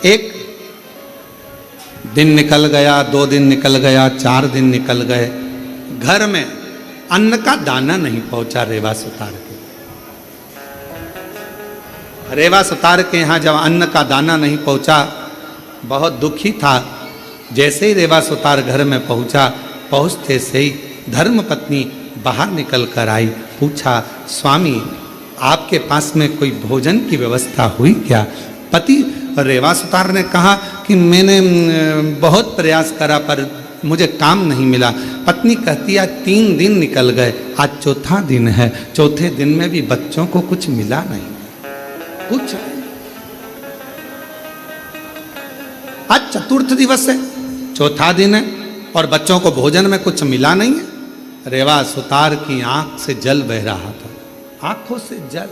एक दिन निकल गया, 2 दिन निकल गया, 4 दिन निकल गए, घर में अन्न का दाना नहीं पहुंचा रेवा सुतार के। रेवा सुतार के यहाँ जब अन्न का दाना नहीं पहुंचा, बहुत दुखी था। जैसे ही रेवा सुतार घर में पहुंचा, पहुंचते से ही धर्मपत्नी बाहर निकल कर आई। पूछा, स्वामी आपके पास में कोई भोजन की व्यवस्था हुई क्या? पति रेवा सुतार ने कहा कि मैंने बहुत प्रयास करा पर मुझे काम नहीं मिला। पत्नी कहती है 3 दिन निकल गए, आज चौथा दिन है, चौथे दिन में भी बच्चों को कुछ मिला नहीं, कुछ। आज चतुर्थ दिवस है, चौथा दिन है और बच्चों को भोजन में कुछ मिला नहीं है। रेवा सुतार की आंख से जल बह रहा था, आंखों से जल।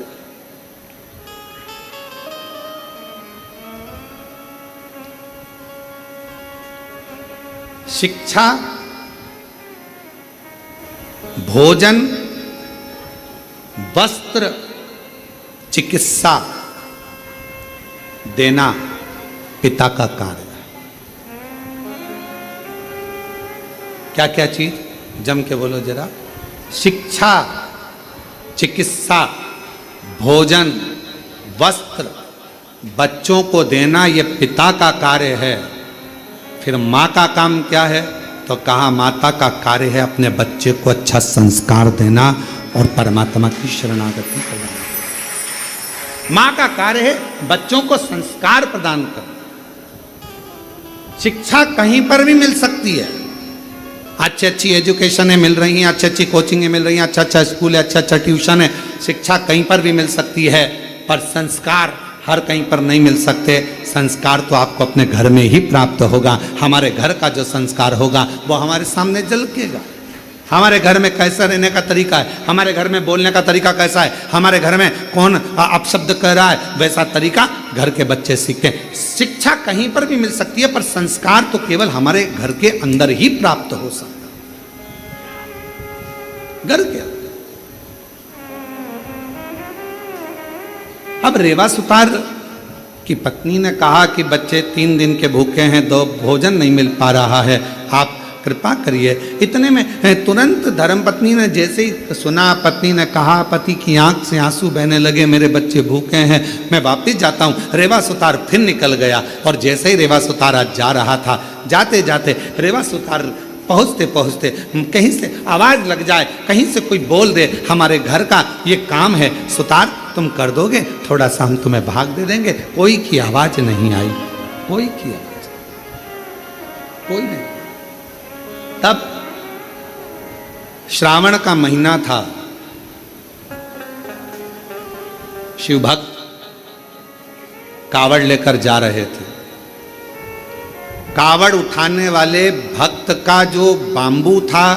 शिक्षा, भोजन, वस्त्र, चिकित्सा देना पिता का कार्य है। क्या क्या चीज? जम के बोलो जरा। शिक्षा, चिकित्सा, भोजन, वस्त्र, बच्चों को देना यह पिता का कार्य है। फिर माँ का काम क्या है? तो कहा माता का कार्य है अपने बच्चे को अच्छा संस्कार देना और परमात्मा की शरणागति करना। माँ का कार्य है बच्चों को संस्कार प्रदान करना। शिक्षा कहीं पर भी मिल सकती है, अच्छी अच्छी एजुकेशन मिल रही हैं, अच्छी अच्छी कोचिंग मिल रही हैं, अच्छा अच्छा स्कूल है, अच्छा अच्छा ट्यूशन है, शिक्षा कहीं पर भी मिल सकती है, पर संस्कार हर कहीं पर नहीं मिल सकते। संस्कार तो आपको अपने घर में ही प्राप्त होगा। हमारे घर का जो संस्कार होगा वो हमारे सामने झलकेगा। हमारे घर में कैसा रहने का तरीका है, हमारे घर में बोलने का तरीका कैसा है, हमारे घर में कौन अपशब्द कह रहा है, वैसा तरीका घर के बच्चे सीखते हैं। शिक्षा कहीं पर भी मिल सकती है, पर संस्कार तो केवल हमारे घर के अंदर ही प्राप्त हो सकता है, घर के अंदर। अब रेवा सुतार की पत्नी ने कहा कि बच्चे 3 दिन के भूखे हैं, 2 भोजन नहीं मिल पा रहा है, आप कृपा करिए। इतने में तुरंत धर्मपत्नी ने जैसे ही सुना, पत्नी ने कहा, पति की आंख से आंसू बहने लगे, मेरे बच्चे भूखे हैं, मैं वापिस जाता हूँ। रेवा सुतार फिर निकल गया और जैसे ही रेवा सुतार आज जा रहा था, जाते जाते रेवा सुतार पहुँचते पहुँचते कहीं से आवाज़ लग जाए, कहीं से कोई बोल दे, हमारे घर का ये काम है सुतार तुम कर दोगे, थोड़ा सा हम तुम्हें भाग दे देंगे। कोई की आवाज़ नहीं आई, कोई की आवाज़, कोई नहीं। तब श्रावण का महीना था, शिव भक्त कावड़ लेकर जा रहे थे। कावड़ उठाने वाले भक्त का जो बांबू था,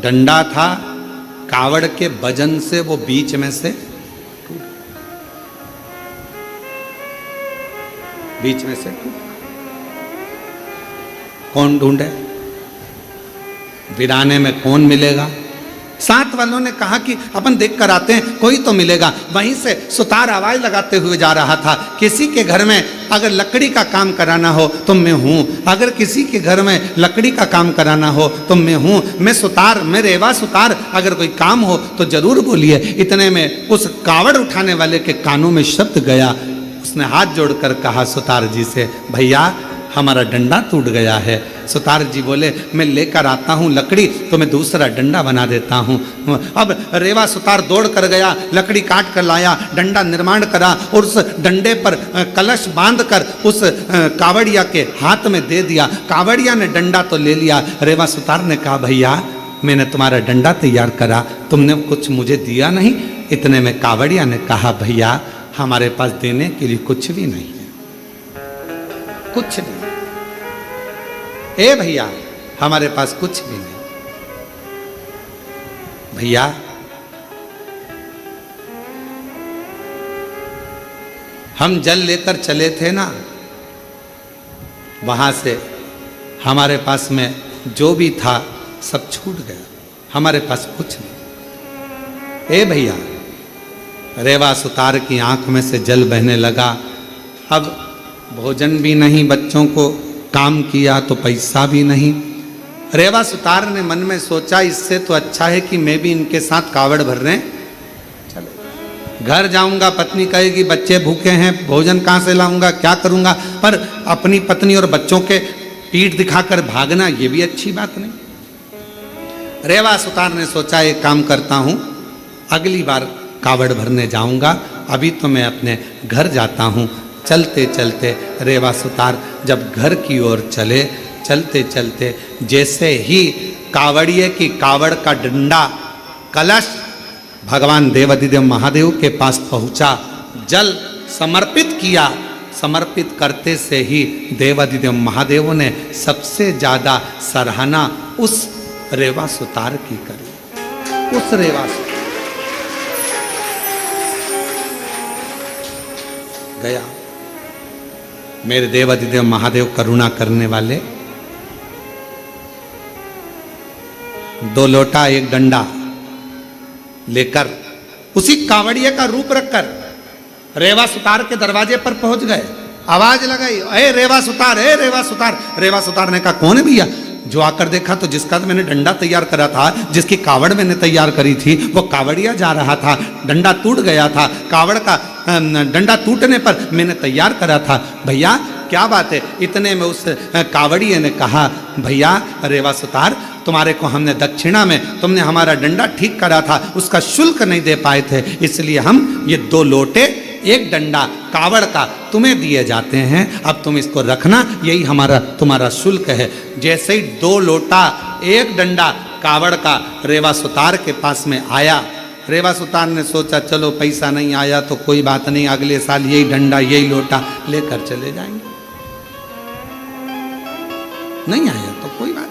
डंडा था, कावड़ के वजन से वो बीच में से टूट। कौन ढूंढे? वीराने में कौन मिलेगा? साथ वालों ने कहा कि अपन देख कर आते हैं, कोई तो मिलेगा। वहीं से सुतार आवाज लगाते हुए जा रहा था, किसी के घर में अगर लकड़ी का काम कराना हो तो मैं हूँ, अगर किसी के घर में लकड़ी का काम कराना हो तो मैं हूँ, मैं सुतार, मैं रेवा सुतार, अगर कोई काम हो तो जरूर बोलिए। इतने में उस कावड़ उठाने वाले के कानों में शब्द गया, उसने हाथ जोड़कर कहा सुतार जी से, भैया हमारा डंडा टूट गया है। सुतार जी बोले, मैं लेकर आता हूँ लकड़ी, तो मैं दूसरा डंडा बना देता हूँ। अब रेवा सुतार दौड़ कर गया, लकड़ी काट कर लाया, डंडा निर्माण करा और उस डंडे पर कलश बांधकर उस कावड़िया के हाथ में दे दिया। कावड़िया ने डंडा तो ले लिया। रेवा सुतार ने कहा, भैया मैंने तुम्हारा डंडा तैयार करा, तुमने कुछ मुझे दिया नहीं। इतने में कावड़िया ने कहा, भैया हमारे पास देने के लिए कुछ भी नहीं है, कुछ नहीं। ए भैया हमारे पास कुछ भी नहीं। भैया हम जल लेकर चले थे ना, वहां से हमारे पास में जो भी था सब छूट गया, हमारे पास कुछ नहीं। ए भैया, रेवा सुतार की आंख में से जल बहने लगा। अब भोजन भी नहीं, बच्चों को काम किया तो पैसा भी नहीं। रेवा सुतार ने मन में सोचा इससे तो अच्छा है कि मैं भी इनके साथ कावड़ भरने चले। घर जाऊंगा, पत्नी कहेगी बच्चे भूखे हैं, भोजन कहाँ से लाऊंगा, क्या करूंगा, पर अपनी पत्नी और बच्चों के पीठ दिखाकर भागना ये भी अच्छी बात नहीं। रेवा सुतार ने सोचा एक काम करता हूँ, अगली बार कावड़ भरने जाऊंगा, अभी तो मैं अपने घर जाता हूँ। चलते चलते रेवा सुतार जब घर की ओर चले, चलते चलते जैसे ही कावड़िए की कावड़ का डंडा कलश भगवान देवाधिदेव महादेव के पास पहुंचा, जल समर्पित किया। समर्पित करते से ही देवाधिदेव महादेव ने सबसे ज्यादा सराहना उस रेवा सुतार की करी। उस रेवा सुतार गया, मेरे देवाधिदेव महादेव करुणा करने वाले, 2 लोटा 1 डंडा लेकर उसी कावड़िया का रूप रखकर रेवा सुतार के दरवाजे पर पहुंच गए। आवाज लगाई, ए रेवा सुतार, ए रेवा सुतार। रेवा सुतार ने कहा कौन है भैया? जो आकर देखा तो जिसका मैंने डंडा तैयार करा था, जिसकी कावड़ मैंने तैयार करी थी, वो कावड़िया जा रहा था, डंडा टूट गया था, कावड़ का डंडा टूटने पर मैंने तैयार करा था। भैया क्या बात है? इतने में उस कावड़िए ने कहा, भैया रेवा सुतार, तुम्हारे को हमने दक्षिणा में तुमने हमारा डंडा ठीक करा था, उसका शुल्क नहीं दे पाए थे, इसलिए हम ये 2 लोटे 1 डंडा कावड़ का तुम्हें दिए जाते हैं, अब तुम इसको रखना, यही हमारा तुम्हारा शुल्क है। जैसे ही 2 लोटा 1 डंडा कावड़ का रेवा सुतार के पास में आया, रेवा सुतार ने सोचा चलो पैसा नहीं आया तो कोई बात नहीं, अगले साल यही डंडा यही लोटा लेकर चले जाएंगे। नहीं आया तो कोई बात,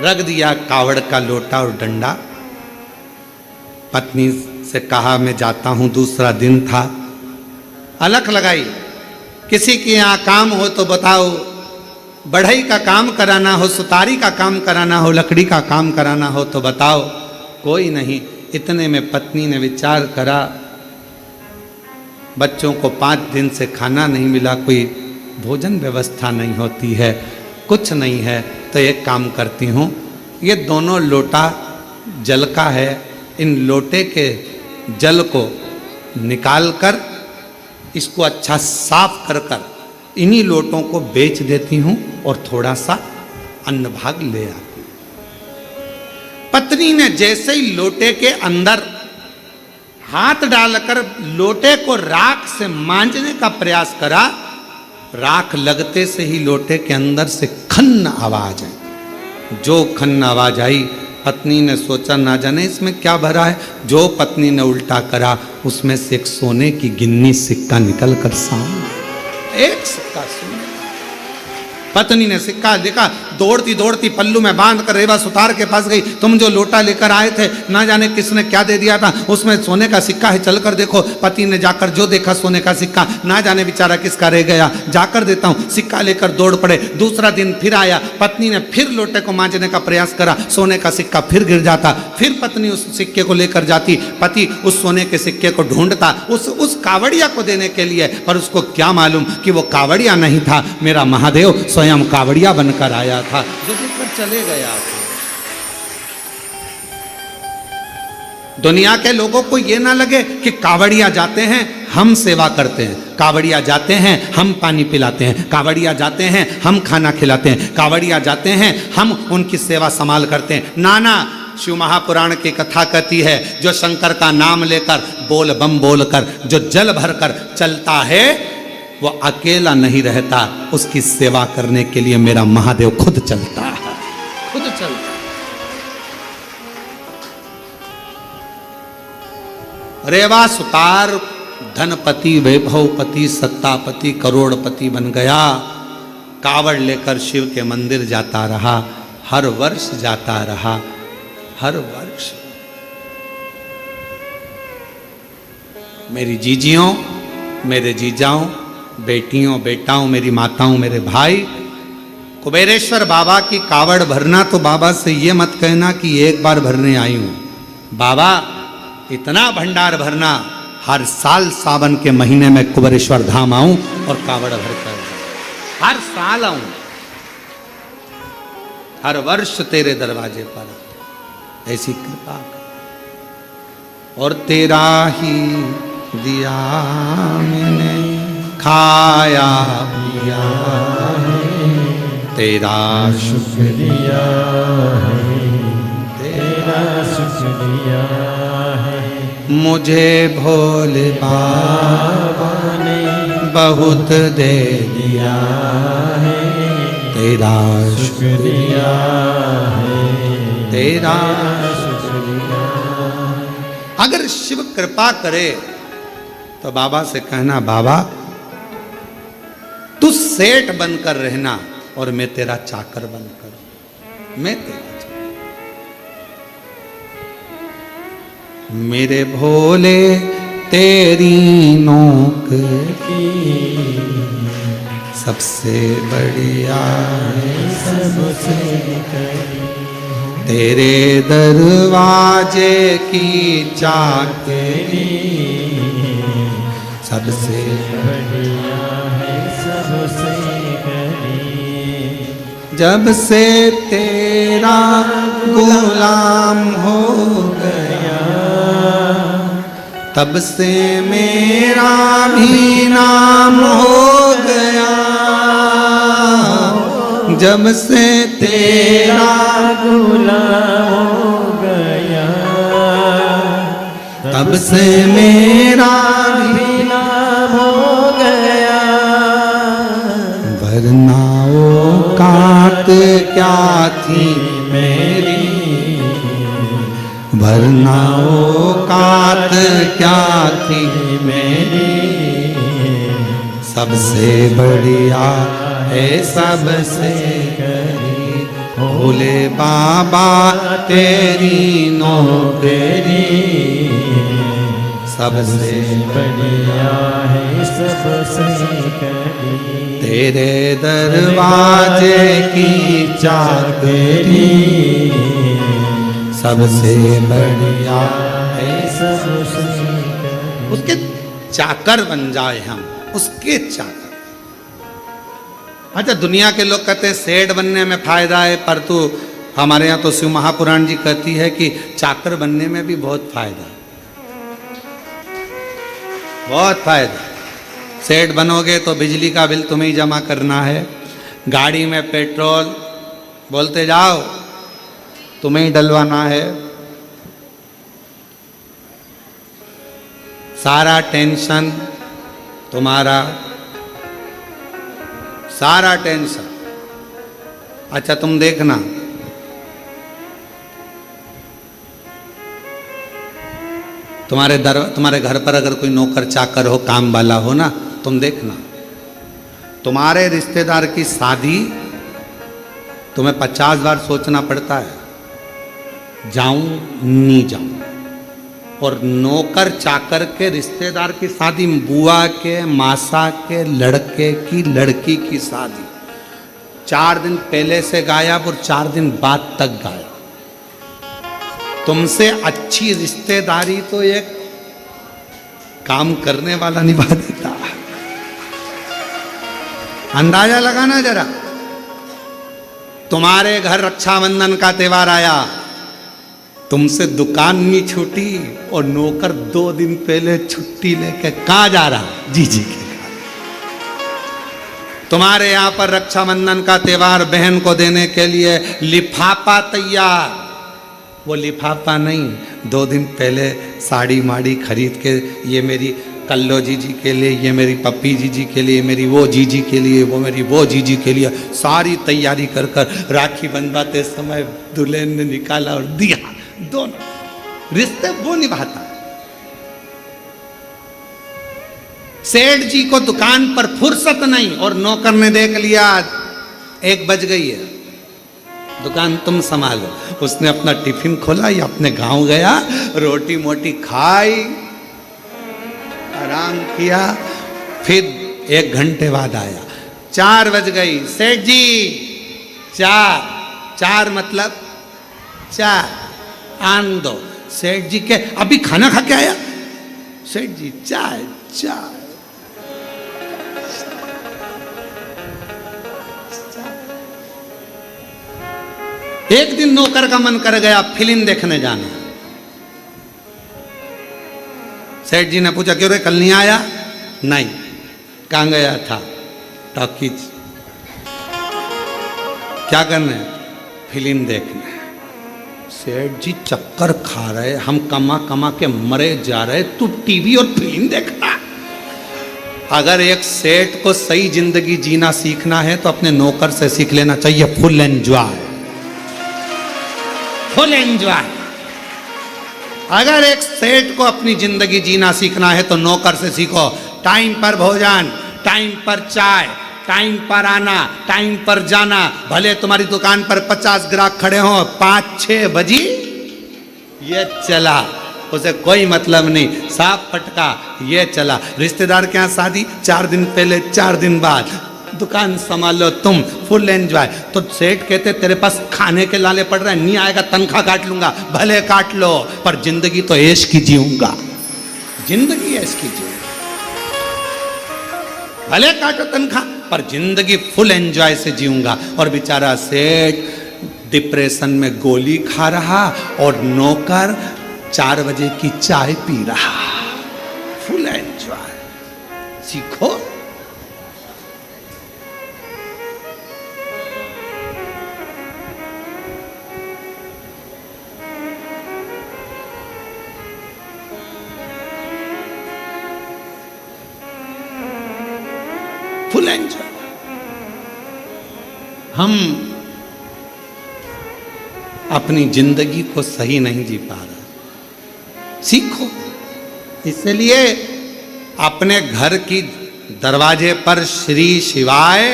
रख दिया कावड़ का लोटा और डंडा। पत्नी से कहा मैं जाता हूं, दूसरा दिन था। अलख लगाई, किसी के यहाँ काम हो तो बताओ, बढ़ई का काम कराना हो, सुतारी का काम कराना हो, लकड़ी का काम कराना हो तो बताओ, कोई नहीं। इतने में पत्नी ने विचार करा, बच्चों को 5 दिन से खाना नहीं मिला, कोई भोजन व्यवस्था नहीं होती है, कुछ नहीं है, तो एक काम करती हूँ, ये दोनों लोटा जल का है, इन लोटे के जल को निकाल कर इसको अच्छा साफ कर कर इन्हीं लोटों को बेच देती हूँ और थोड़ा सा अन्न भाग ले आती हूँ। पत्नी ने जैसे ही लोटे के अंदर हाथ डालकर लोटे को राख से मांजने का प्रयास करा, राख लगते से ही लोटे के अंदर से खन्न आवाज आई। जो खन्न आवाज आई, पत्नी ने सोचा ना जाने इसमें क्या भरा है। जो पत्नी ने उल्टा करा, उसमें से एक सोने की गिन्नी सिक्का निकल कर सामने, एक सिक्का सोने। पत्नी ने सिक्का देखा, दौड़ती दौड़ती पल्लू में बांध कर रेवा सुतार के पास गई। तुम जो लोटा लेकर आए थे, ना जाने किसने क्या दे दिया था, उसमें सोने का सिक्का है, चलकर देखो। पति ने जाकर जो देखा सोने का सिक्का, ना जाने बेचारा किसका रह गया, जाकर देता हूँ। सिक्का लेकर दौड़ पड़े। दूसरा दिन फिर आया, पत्नी ने फिर लोटे को मांजने का प्रयास करा, सोने का सिक्का फिर गिर जाता। फिर पत्नी उस सिक्के को लेकर जाती, पति उस सोने के सिक्के को ढूंढता उस कावड़िया को देने के लिए, पर उसको क्या मालूम कि वो कावड़िया नहीं था, मेरा महादेव स्वयं कावड़िया बनकर आया था, जो देखकर चले गया था। दुनिया के लोगों को ये ना लगे कि कावड़िया जाते हैं हम सेवा करते हैं, कावड़िया जाते हैं हम पानी पिलाते हैं, कावड़िया जाते हैं हम खाना खिलाते हैं, कावड़िया जाते हैं हम उनकी सेवा संभाल करते हैं। नाना, शिव महापुराण की कथा कहती है, जो शंकर का नाम लेकर बोल बम बोलकर जो जल भरकर चलता है, वो अकेला नहीं रहता, उसकी सेवा करने के लिए मेरा महादेव खुद चलता है, खुद चलता है। रेवा सुतार धनपति, वैभवपति, सत्तापति, करोड़पति बन गया। कावड़ लेकर शिव के मंदिर जाता रहा, हर वर्ष जाता रहा, हर वर्ष। मेरी जीजियों, मेरे जीजाओं, बेटियों, बेटाओं, मेरी माताओं, मेरे भाई, कुबेरेश्वर बाबा की कावड़ भरना तो बाबा से ये मत कहना कि एक बार भरने आई हूँ। बाबा इतना भंडार भरना, हर साल सावन के महीने में कुबेरेश्वर धाम आऊं और कावड़ भर कर हर साल आऊं, हर वर्ष तेरे दरवाजे पर, ऐसी कृपा कर। और तेरा ही दिया मैंने खाया पिया, तेरा शुक्रिया है, तेरा शुक्रिया है। मुझे भोले बाबा ने बहुत दे दिया है, तेरा शुक्रिया है, तेरा शुक्रिया। अगर शिव कृपा करे तो बाबा से कहना, बाबा तू सेठ बनकर रहना और मैं तेरा चाकर बनकर, मैं तेरा चाकर। मेरे भोले तेरी नौकरी सबसे बढ़िया है, सबसे तेरे दरवाजे की चाकरी सबसे बढ़िया है, सबसे जब से तेरा गुलाम हो गया, तब से मेरा भी नाम हो गया। जब से तेरा गुलाम हो गया, तब से मेरा भी नाम हो गया। वरना औकात क्या थी मेरी, वरना औकात क्या थी मेरी, सबसे बढ़िया है सबसे करी, भोले बाबा तेरी नौकरी सबसे बढ़िया है, सबसे करी। तेरे दरवाजे की चाकरी सबसे बढ़िया है, सबसे करी। उसके चाकर बन जाए हम, उसके चाकर। अच्छा, दुनिया के लोग कहते हैं सेठ बनने में फायदा है, पर तू हमारे यहाँ तो शिव महापुराण जी कहती है कि चाकर बनने में भी बहुत फायदा है, बहुत फायदा। सेठ बनोगे तो बिजली का बिल तुम्हें ही जमा करना है, गाड़ी में पेट्रोल बोलते जाओ तुम्हें ही डलवाना है, सारा टेंशन तुम्हारा, सारा टेंशन। अच्छा तुम देखना, तुम्हारे घर पर अगर कोई नौकर चाकर हो, काम वाला हो ना, तुम देखना तुम्हारे रिश्तेदार की शादी तुम्हें 50 बार सोचना पड़ता है, जाऊं नहीं जाऊं। और नौकर चाकर के रिश्तेदार की शादी, बुआ के, मासा के लड़के की लड़की की शादी 4 दिन पहले से गायब और 4 दिन बाद तक गायब। तुमसे अच्छी रिश्तेदारी तो एक काम करने वाला निभा देता। अंदाजा लगाना जरा, तुम्हारे घर रक्षाबंधन का त्योहार आया, तुमसे दुकान नहीं छूटी और नौकर 2 दिन पहले छुट्टी लेके कहाँ जा रहा, जीजी के घर। तुम्हारे यहाँ पर रक्षाबंधन का त्योहार बहन को देने के लिए लिफाफा तैयार, वो लिफाफा नहीं, 2 दिन पहले साड़ी माड़ी खरीद के, ये मेरी कल्लो जीजी के लिए, ये मेरी पप्पी जीजी के लिए, मेरी वो जीजी के लिए, वो मेरी वो जीजी के लिए, सारी तैयारी कर कर राखी बंधवाते समय दुल्हन ने निकाला और दिया। दोनों रिश्ते वो निभाता। सेठ जी को दुकान पर फुर्सत नहीं और नौकर ने देख लिया 1 बज गई है, दुकान तुम संभालो। उसने अपना टिफिन खोला या अपने गांव गया, रोटी मोटी खाई, आराम किया, फिर 1 घंटे बाद आया, 4 बज गई। सेठ जी 4 मतलब 4 आन दो। सेठ जी के अभी खाना खा के आया, सेठ जी चाय चाय। एक दिन नौकर का मन कर गया फिल्म देखने जाना। सेठ जी ने पूछा क्यों रे, कल नहीं आया? नहीं। कहाँ गया था? टॉकीज। क्या करने? फिल्म देखने। सेठ जी चक्कर खा रहे, हम कमा कमा के मरे जा रहे, तू टीवी और फिल्म देखता। अगर एक सेठ को सही जिंदगी जीना सीखना है तो अपने नौकर से सीख लेना चाहिए, फुल एंजॉय, फुल एंजॉय। अगर एक सेठ को अपनी जिंदगी जीना सीखना है तो नौकर से सीखो। टाइम पर भोजन, टाइम पर चाय, टाइम पर आना, टाइम पर जाना। भले तुम्हारी दुकान पर 50 ग्राहक खड़े हो, 5-6 बजी ये चला, उसे कोई मतलब नहीं, साफ फटका ये चला। रिश्तेदार के यहाँ शादी, 4 दिन पहले 4 दिन बाद, दुकान संभालो तुम, फुल एंजॉय। तो सेठ कहते तेरे पास खाने के लाले पड़ रहे हैं, नहीं आएगा तनख्वाह काट लूंगा। भले काट लो, पर जिंदगी तो ऐश की जीऊंगा, जिंदगी ऐश की जीऊंगा। भले काटो तनख्वाह, पर जिंदगी फुल एंजॉय से जीऊंगा। और बेचारा सेठ डिप्रेशन में गोली खा रहा और नौकर 4 बजे की चाय पी रहा। Full enjoy. सीखो। Full enjoy. हम अपनी जिंदगी को सही नहीं जी पा रहे, सीखो। इसलिए अपने घर की दरवाजे पर श्री शिवाय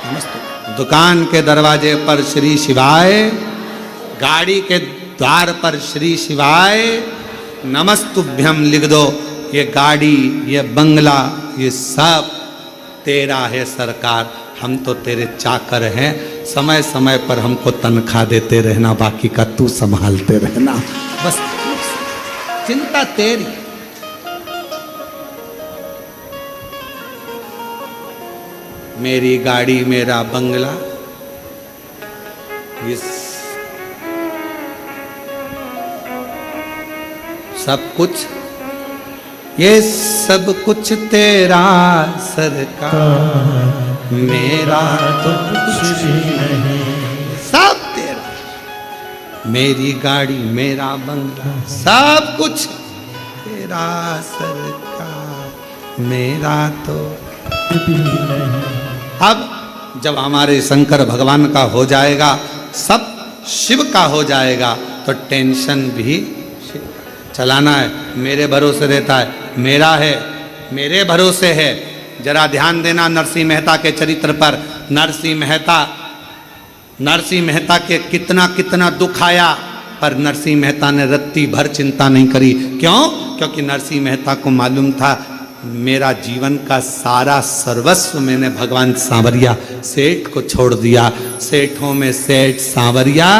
नमस्ते, दुकान के दरवाजे पर श्री शिवाय, गाड़ी के द्वार पर श्री शिवाय नमस्तुभ्यम लिख दो। ये गाड़ी, ये बंगला, ये सब तेरा है सरकार, हम तो तेरे चाकर हैं। समय समय पर हमको तनख्वाह देते रहना, बाकी का तू संभालते रहना, बस चिंता तेरी। मेरी गाड़ी, मेरा बंगला, इस सब कुछ, ये सब कुछ तेरा सरकार, मेरा तो कुछ भी नहीं, सब तेरा। मेरी गाड़ी, मेरा बंगला, सब कुछ तेरा सरकार, मेरा तो कुछ भी नहीं। अब जब हमारे शंकर भगवान का हो जाएगा, सब शिव का हो जाएगा, तो टेंशन भी चलाना है मेरे भरोसे रहता है, मेरा है, मेरे भरोसे है। जरा ध्यान देना नरसिंह मेहता के चरित्र पर। नरसिंह मेहता के कितना कितना दुख आया, पर नरसिंह मेहता ने रत्ती भर चिंता नहीं करी। क्यों? क्योंकि नरसिंह मेहता को मालूम था मेरा जीवन का सारा सर्वस्व मैंने भगवान सांवरिया सेठ को छोड़ दिया। सेठों में सेठ सांवरिया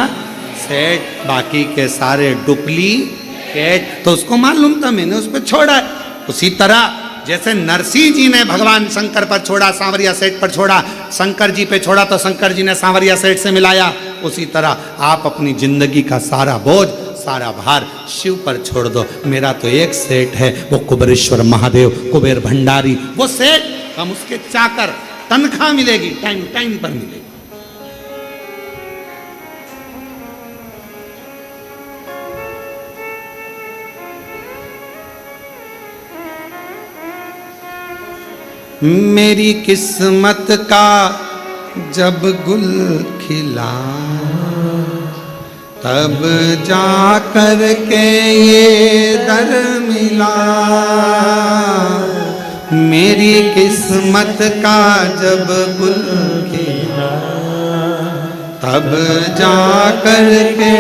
सेठ, बाकी के सारे डुप्लीकेट। तो उसको मालूम था मैंने उस पर छोड़ा है। उसी तरह जैसे नरसिंह जी ने भगवान शंकर पर छोड़ा, सांवरिया सेठ पर छोड़ा, शंकर जी पे छोड़ा तो शंकर जी ने सांवरिया सेठ से मिलाया। उसी तरह आप अपनी जिंदगी का सारा बोझ, सारा भार शिव पर छोड़ दो। मेरा तो एक सेठ है, वो कुबेरेश्वर महादेव, कुबेर भंडारी, वो सेठ, हम उसके चाकर। तनख्वाह मिलेगी, टाइम टाइम पर मिलेगी। मेरी किस्मत का जब गुल खिला, तब जा कर के ये दर मिला। मेरी किस्मत का जब गुल खिला, तब जा कर के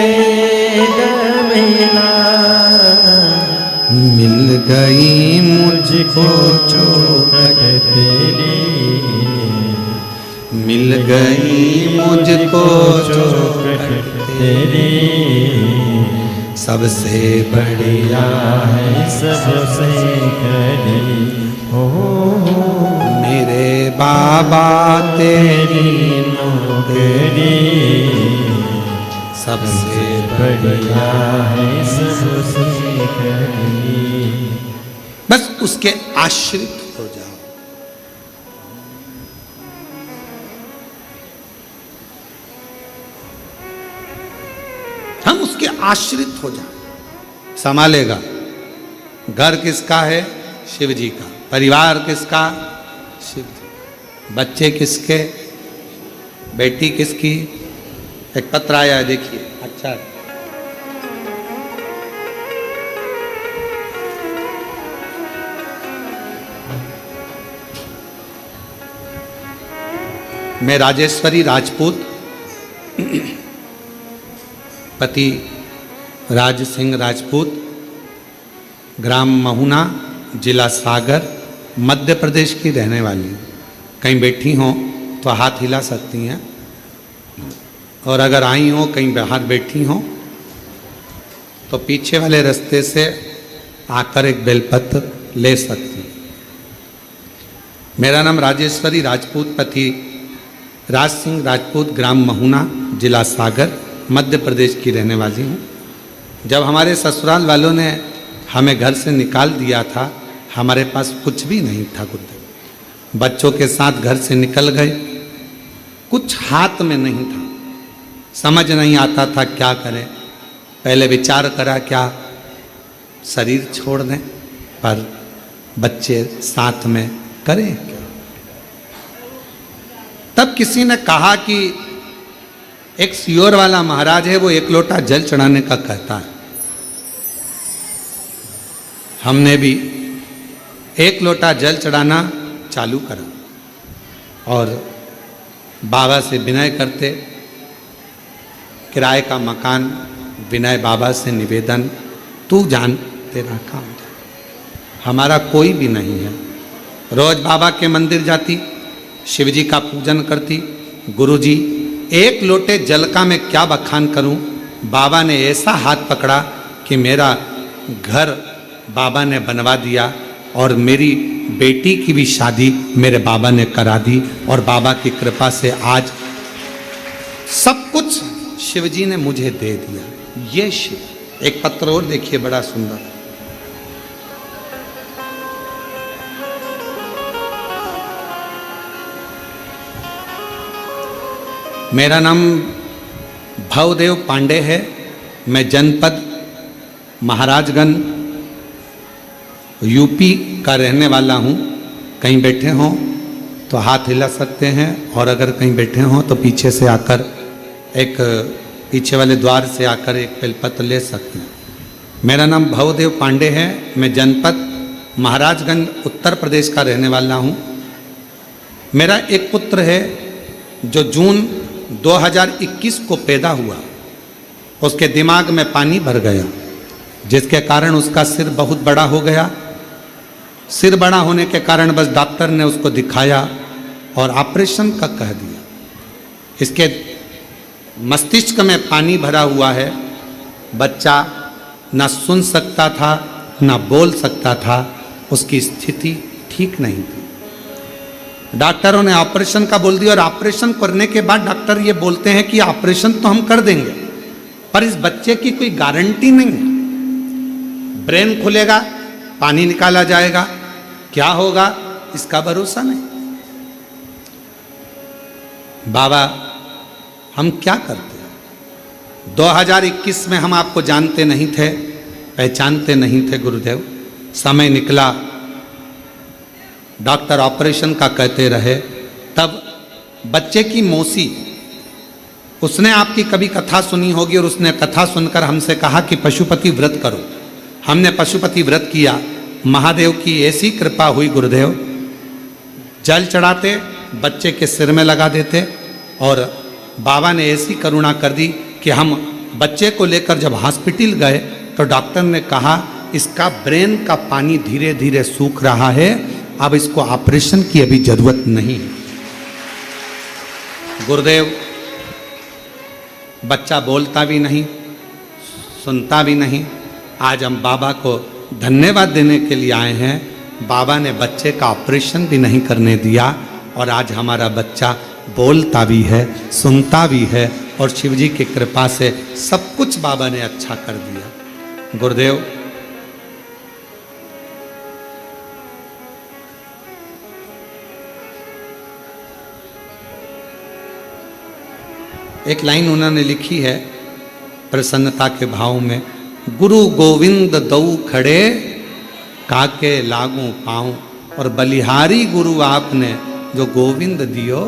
दर मिला। मिल गई मुझको चौखट तेरी, मिल गई मुझको चौखट तेरी। सबसे बढ़िया है सबसे कड़ी हो मेरे बाबा तेरी तेरी नौकरी सबसे बढ़िया है सबसे कड़ी। बस उसके आश्रित हो जाओ। हम उसके आश्रित हो जाओ। संभालेगा। घर किसका है? शिव जी का। परिवार किसका? शिव जी। बच्चे किसके? बेटी किसकी? एक पत्र आया है, देखिए। अच्छा, मैं राजेश्वरी राजपूत, पति राज सिंह राजपूत, ग्राम महुना, जिला सागर, मध्य प्रदेश की रहने वाली हूँ। कहीं बैठी हों तो हाथ हिला सकती हैं, और अगर आई हो कहीं बाहर बैठी हों तो पीछे वाले रास्ते से आकर एक बेलपत्र ले सकती हैं। मेरा नाम राजेश्वरी राजपूत, पति राज सिंह राजपूत, ग्राम महुना, जिला सागर, मध्य प्रदेश की रहने वाली हूँ। जब हमारे ससुराल वालों ने हमें घर से निकाल दिया था, हमारे पास कुछ भी नहीं था गुरुदेव। बच्चों के साथ घर से निकल गए, कुछ हाथ में नहीं था, समझ नहीं आता था क्या करें। पहले विचार करा क्या शरीर छोड़ दें, पर बच्चे साथ में करें क्या। तब किसी ने कहा कि एक सियोर वाला महाराज है, वो एक लोटा जल चढ़ाने का कहता है। हमने भी एक लोटा जल चढ़ाना चालू करा और बाबा से विनय करते, किराए का मकान, विनय बाबा से निवेदन, तू जान तेरा काम। हमारा कोई भी नहीं है। रोज बाबा के मंदिर जाती, शिव जी का पूजन करती। गुरुजी, एक लोटे जल का मैं क्या बखान करूं। बाबा ने ऐसा हाथ पकड़ा कि मेरा घर बाबा ने बनवा दिया, और मेरी बेटी की भी शादी मेरे बाबा ने करा दी, और बाबा की कृपा से आज सब कुछ शिव जी ने मुझे दे दिया। ये शिव। एक पत्र और देखिए, बड़ा सुंदर। मेरा नाम भवदेव पांडे है। मैं जनपद महाराजगंज यूपी का रहने वाला हूँ। कहीं बैठे हों तो हाथ हिला सकते हैं, और अगर कहीं बैठे हों तो पीछे से आकर एक पीछे वाले द्वार से आकर एक बेलपत्र ले सकते हैं। मेरा नाम भवदेव पांडे है। मैं जनपद महाराजगंज उत्तर प्रदेश का रहने वाला हूँ। मेरा एक पुत्र है जो जून 2021 को पैदा हुआ। उसके दिमाग में पानी भर गया, जिसके कारण उसका सिर बहुत बड़ा हो गया। सिर बड़ा होने के कारण बस डॉक्टर ने उसको दिखाया और ऑपरेशन का कह दिया। इसके मस्तिष्क में पानी भरा हुआ है। बच्चा ना सुन सकता था, ना बोल सकता था। उसकी स्थिति ठीक नहीं थी। डॉक्टरों ने ऑपरेशन का बोल दिया, और ऑपरेशन करने के बाद डॉक्टर ये बोलते हैं कि ऑपरेशन तो हम कर देंगे, पर इस बच्चे की कोई गारंटी नहीं है। ब्रेन खुलेगा, पानी निकाला जाएगा, क्या होगा इसका भरोसा नहीं। बाबा, हम क्या करते हैं? 2021 में हम आपको जानते नहीं थे, पहचानते नहीं थे गुरुदेव। समय निकला, डॉक्टर ऑपरेशन का कहते रहे। तब बच्चे की मौसी, उसने आपकी कभी कथा सुनी होगी, और उसने कथा सुनकर हमसे कहा कि पशुपति व्रत करो। हमने पशुपति व्रत किया। महादेव की ऐसी कृपा हुई गुरुदेव, जल चढ़ाते, बच्चे के सिर में लगा देते, और बाबा ने ऐसी करुणा कर दी कि हम बच्चे को लेकर जब हॉस्पिटल गए तो डॉक्टर ने कहा इसका ब्रेन का पानी धीरे धीरे सूख रहा है, अब इसको ऑपरेशन की अभी जरूरत नहीं है। गुरुदेव, बच्चा बोलता भी नहीं, सुनता भी नहीं। आज हम बाबा को धन्यवाद देने के लिए आए हैं। बाबा ने बच्चे का ऑपरेशन भी नहीं करने दिया और आज हमारा बच्चा बोलता भी है, सुनता भी है और शिव जी की कृपा से सब कुछ बाबा ने अच्छा कर दिया। गुरुदेव, एक लाइन उन्होंने लिखी है प्रसन्नता के भाव में, गुरु गोविंद दऊ खड़े काके लागू पाऊं, और बलिहारी गुरु आपने जो गोविंद दियो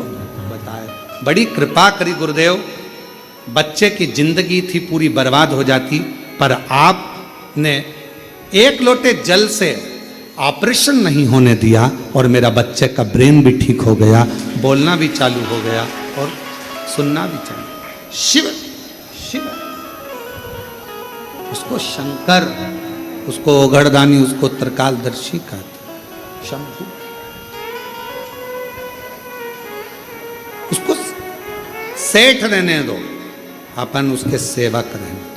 बताए। बड़ी कृपा करी गुरुदेव। बच्चे की जिंदगी थी पूरी बर्बाद हो जाती, पर आपने एक लोटे जल से ऑपरेशन नहीं होने दिया और मेरा बच्चे का ब्रेन भी ठीक हो गया, बोलना भी चालू हो गया और सुनना भी चालू। शिव शिव, उसको शंकर, उसको ओघड़दानी, उसको त्रिकालदर्शी कहते, शंभु। उसको सेठ रहने दो, अपन उसके सेवक रहने दो।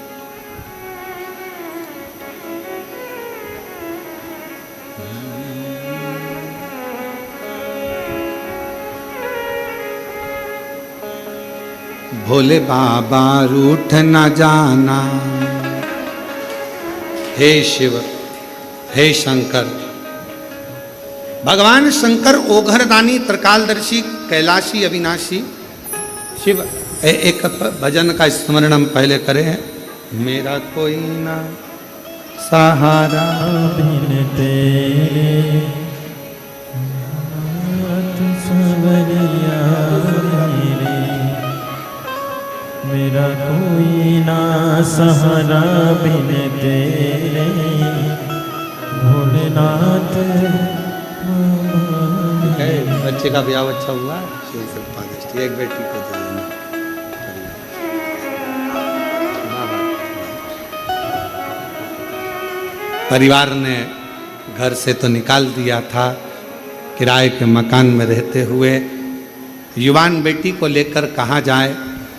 भोले बाबा रूठ न जाना, हे शिव हे शंकर। भगवान शंकर ओघरदानी, त्रिकालदर्शी, कैलाशी, अविनाशी शिव। एक भजन का स्मरण हम पहले करें हैं। मेरा कोई ना सहारा बिन तेरे, तू सवरिया मेरे, मेरा कोई ना सहारा बिन तेरे, भोलेनाथ। बच्चे का ब्याह अच्छा हुआ, शिव कृपा दृष्टि, एक बेटी को दे देना। परिवार ने घर से तो निकाल दिया था, किराए के मकान में रहते हुए युवान बेटी को लेकर कहाँ जाए,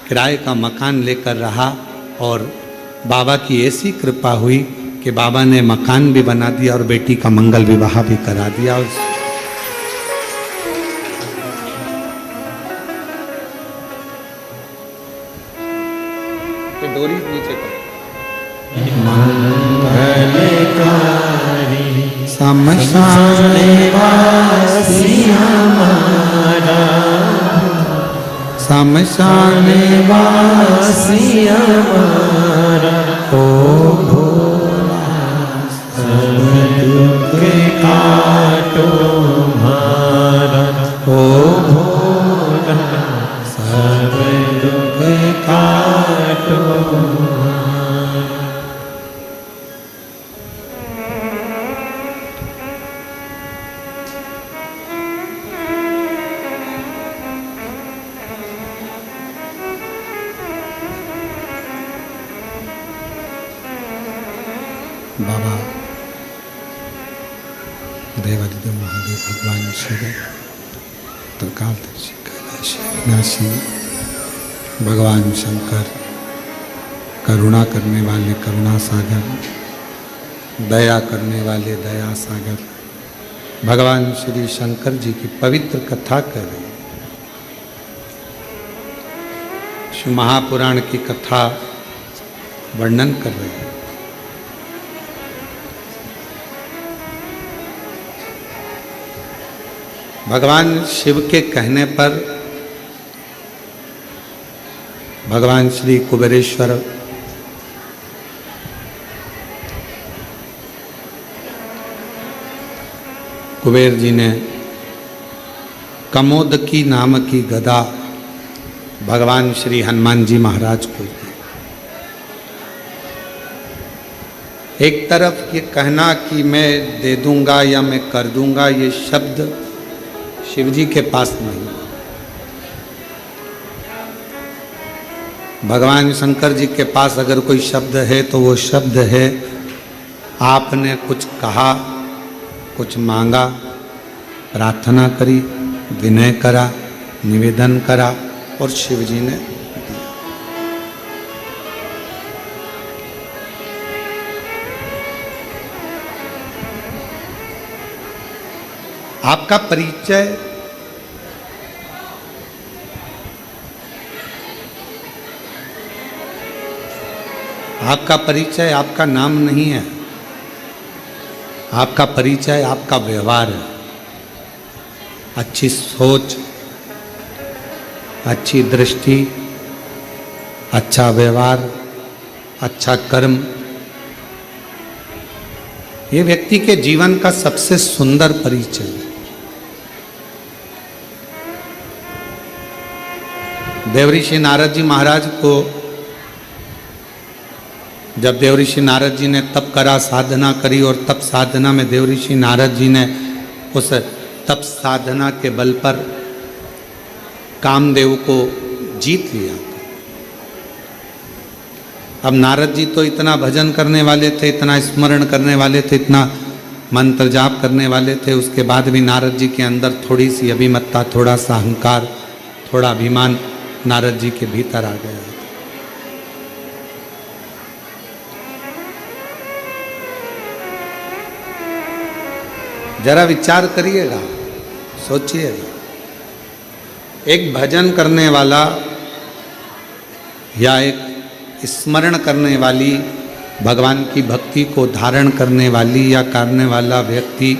किराए का मकान लेकर रहा और बाबा की ऐसी कृपा हुई कि बाबा ने मकान भी बना दिया और बेटी का मंगल विवाह भी करा दिया। डोरी नीचे कर। शमशाने वासी हमारा, शमशाने वासी हमारा, ओ भोला सब दुख काटो हमारा, ओ भोला सब दुख काटो। बाबा देवादिदेव महादेव भगवान शिव, त्रिकालदर्शी, कैलाशी, अविनाशी भगवान शंकर, करुणा करने वाले करुणा सागर, दया करने वाले दया सागर, भगवान श्री शंकर जी की पवित्र कथा कर रहे हैं। शिव महापुराण की कथा वर्णन कर रहे हैं। भगवान शिव के कहने पर भगवान श्री कुबेरेश्वर कुबेर जी ने कमोदकी नाम की गदा भगवान श्री हनुमान जी महाराज को दी। एक तरफ ये कहना कि मैं दे दूंगा या मैं कर दूंगा, ये शब्द शिव जी के पास नहीं। भगवान शंकर जी के पास अगर कोई शब्द है तो वो शब्द है, आपने कुछ कहा, कुछ मांगा, प्रार्थना करी, विनय करा, निवेदन करा और शिव जी ने दिया। आपका परिचय आपका नाम नहीं है, आपका परिचय आपका व्यवहार है। अच्छी सोच, अच्छी दृष्टि, अच्छा व्यवहार, अच्छा कर्म, ये व्यक्ति के जीवन का सबसे सुंदर परिचय है। देवऋषि नारद जी महाराज को जब देवऋषि नारद जी ने तप करा, साधना करी, और तप साधना में देवऋषि नारद जी ने उस तप साधना के बल पर कामदेव को जीत लिया। अब नारद जी तो इतना भजन करने वाले थे, इतना स्मरण करने वाले थे, इतना मंत्र जाप करने वाले थे, उसके बाद भी नारद जी के अंदर थोड़ी सी अभिमत्ता, थोड़ा सा अहंकार, थोड़ा अभिमान नारद जी के भीतर आ गया। जरा विचार करिएगा, सोचिएगा, एक भजन करने वाला या एक स्मरण करने वाली, भगवान की भक्ति को धारण करने वाली या करने वाला व्यक्ति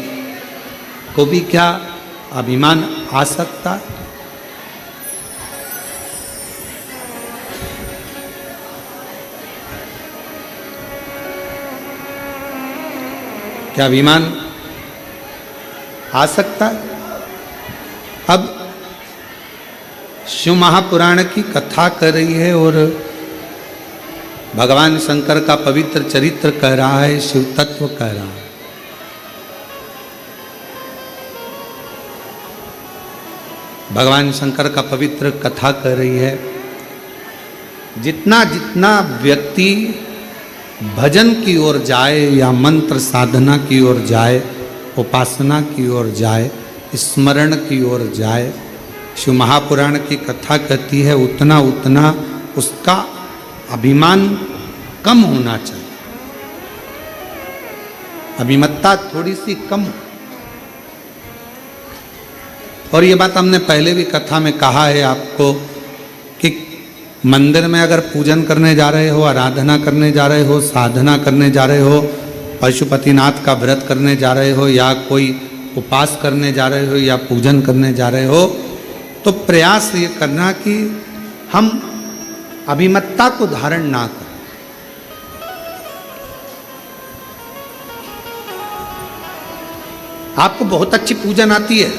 को भी क्या अभिमान आ सकता है? क्या अभिमान आ सकता है? अब शिव महापुराण की कथा कर रही है और भगवान शंकर का पवित्र चरित्र कह रहा है, शिव तत्व कह रहा है। भगवान शंकर का पवित्र कथा कर रही है। जितना जितना व्यक्ति भजन की ओर जाए या मंत्र साधना की ओर जाए, उपासना की ओर जाए, स्मरण की ओर जाए, शिव महापुराण की कथा कहती है उतना उतना उसका अभिमान कम होना चाहिए, अभिमत्ता थोड़ी सी कम। और ये बात हमने पहले भी कथा में कहा है आपको कि मंदिर में अगर पूजन करने जा रहे हो, आराधना करने जा रहे हो, साधना करने जा रहे हो, पशुपतिनाथ का व्रत करने जा रहे हो, या कोई उपास करने जा रहे हो, या पूजन करने जा रहे हो, तो प्रयास ये करना कि हम अभिमत्ता को धारण ना करें। आपको बहुत अच्छी पूजन आती है,